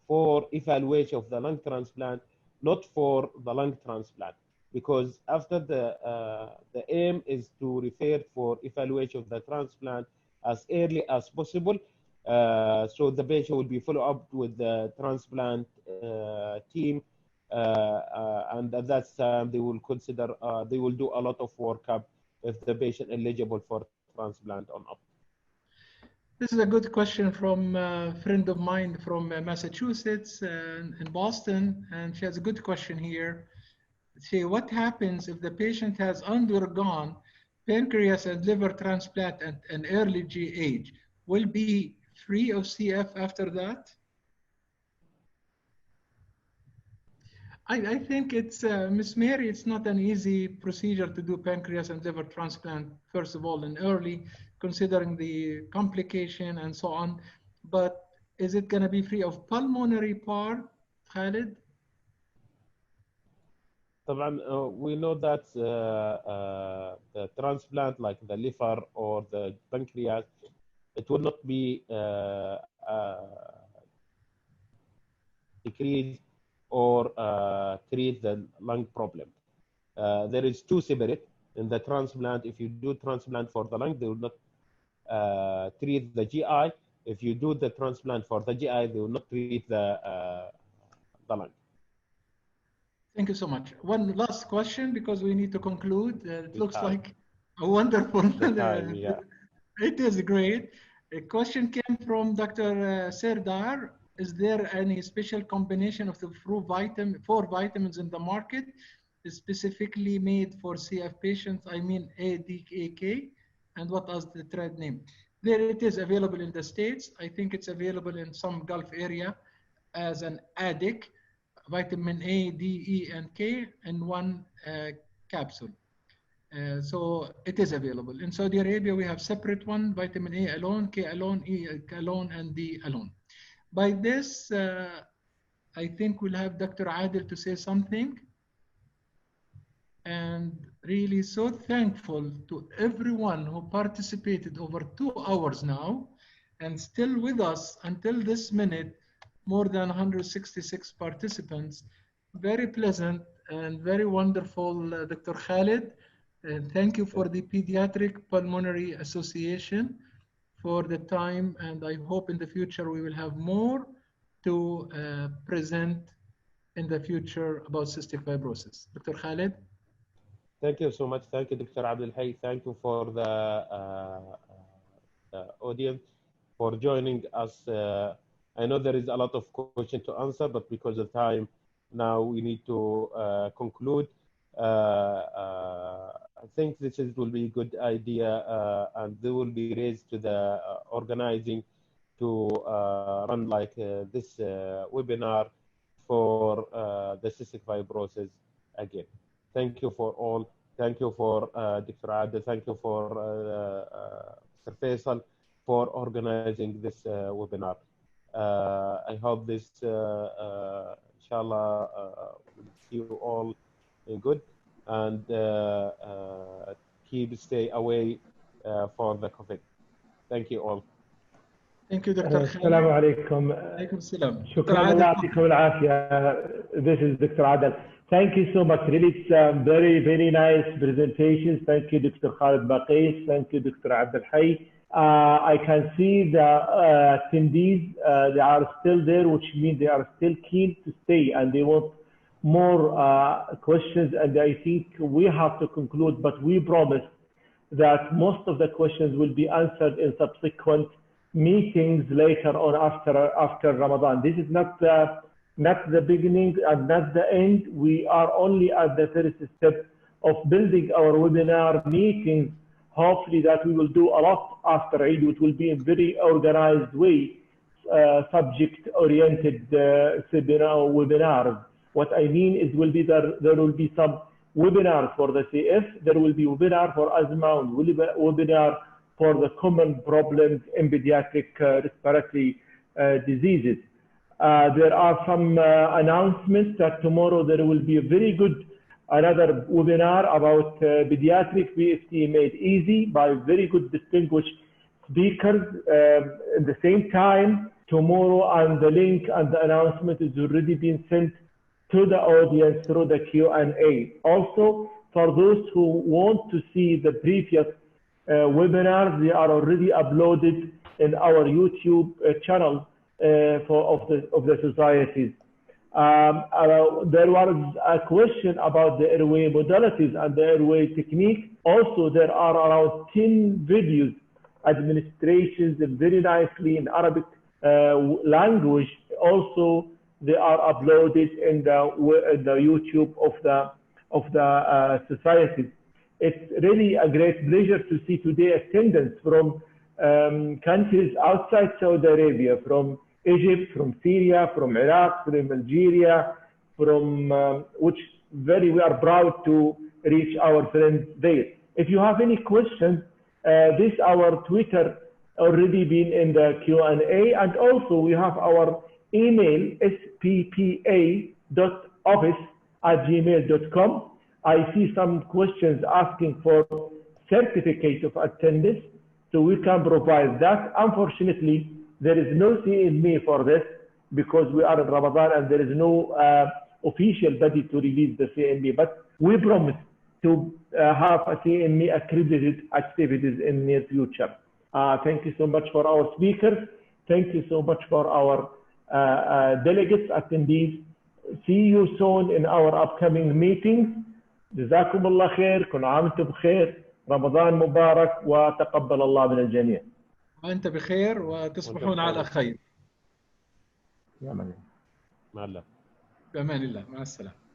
for evaluation of the lung transplant, not for the lung transplant, because after the aim is to refer for evaluation of the transplant as early as possible. So the patient will be followed up with the transplant team, and at that time they will consider, they will do a lot of workup if the patient eligible for transplant or not. This is a good question from a friend of mine from Massachusetts in Boston, and she has a good question here. Say, what happens if the patient has undergone pancreas and liver transplant at an early age? Will be free of CF after that? I think it's, Miss Mary, it's not an easy procedure to do pancreas and liver transplant, first of all, in early, considering the complication and so on. But is it going to be free of pulmonary part, Khalid? We know that the transplant, like the liver or the pancreas, it will not be decrease or treat the lung problem. There is two separate in the transplant. If you do transplant for the lung, they will not treat the GI. If you do the transplant for the GI, they will not treat the lung. Thank you so much. One last question, because we need to conclude. It looks like a wonderful time, yeah. It is great. A question came from Dr. Serdar. Is there any special combination of the four vitamins in the market specifically made for CF patients? I mean ADK, and what is the trade name? There it is available in the States. I think it's available in some Gulf area as an ADIC, vitamin A, D, E, and K in one capsule. So it is available. In Saudi Arabia, we have separate one, vitamin A alone, K alone, E alone, and D alone. By this, I think we'll have Dr. Adil to say something. And really so thankful to everyone who participated over 2 hours now and still with us until this minute, more than 166 participants. Very pleasant and very wonderful, Dr. Khalid. And thank you for the Pediatric Pulmonary Association for the time. And I hope in the future we will have more to present in the future about cystic fibrosis. Dr. Khalid? Thank you so much. Thank you, Dr. Abdul Hayy. Thank you for the audience for joining us. I know there is a lot of questions to answer, but because of time, now we need to conclude. I think will be a good idea, and they will be raised to the organizing to run like this webinar for the cystic fibrosis again. Thank you for all. Thank you for Dr. Adel. Thank you for Mr. Faisal for organizing this webinar. I hope this, inshallah, will see you all good, and stay away for the COVID. Thank you all. Thank you, Dr. السلام عليكم. عليكم السلام. شكرا الله يعطيكم العافية. This is Dr. Adel. Thank you so much. Really, it's very, very nice presentations. Thank you, Dr. Khalid Baqis. Thank you, Dr. Abdul Hayy. I can see the attendees, they are still there, which means they are still keen to stay and they want more questions. And I think we have to conclude, but we promise that most of the questions will be answered in subsequent meetings later on after Ramadan. This is not the beginning and not the end. We are only at the first step of building our webinar meetings. Hopefully that we will do a lot after Eid, which will be in very organized way, subject-oriented webinars. What I mean is there will be some webinars for the CF, there will be webinar for asthma, webinar for the common problems in pediatric respiratory diseases. There are some announcements that tomorrow there will be a very good another webinar about pediatric PFT made easy by very good distinguished speakers. At the same time tomorrow, and the link and the announcement is already been sent to the audience through the Q&A. Also, for those who want to see the previous webinars, they are already uploaded in our YouTube channel of the societies. There was a question about the airway modalities and the airway technique. Also, there are around 10 videos, administrations, very nicely in Arabic language. Also, they are uploaded in the YouTube of the societies. It's really a great pleasure to see today attendance from countries outside Saudi Arabia, from Egypt, from Syria, from Iraq, from Algeria, from which we are proud to reach our friends there. If you have any questions, this our Twitter already been in the Q&A, and also we have our email sppa.office@gmail.com. I see some questions asking for certificate of attendance, so we can provide that. Unfortunately, there is no CME for this because we are in Ramadan and there is no official body to release the CME, but we promise to have a CME accredited activities in near future. Thank you so much for our speakers. Thank you so much for our delegates, attendees. See you soon in our upcoming meetings. جزاكم الله خير. كل عام وانتم بخير. رمضان مبارك وتقبل الله من الجميع. وأنت بخير وتصبحون على خير. يا من. مع الله. بأمان الله. مع السلامة.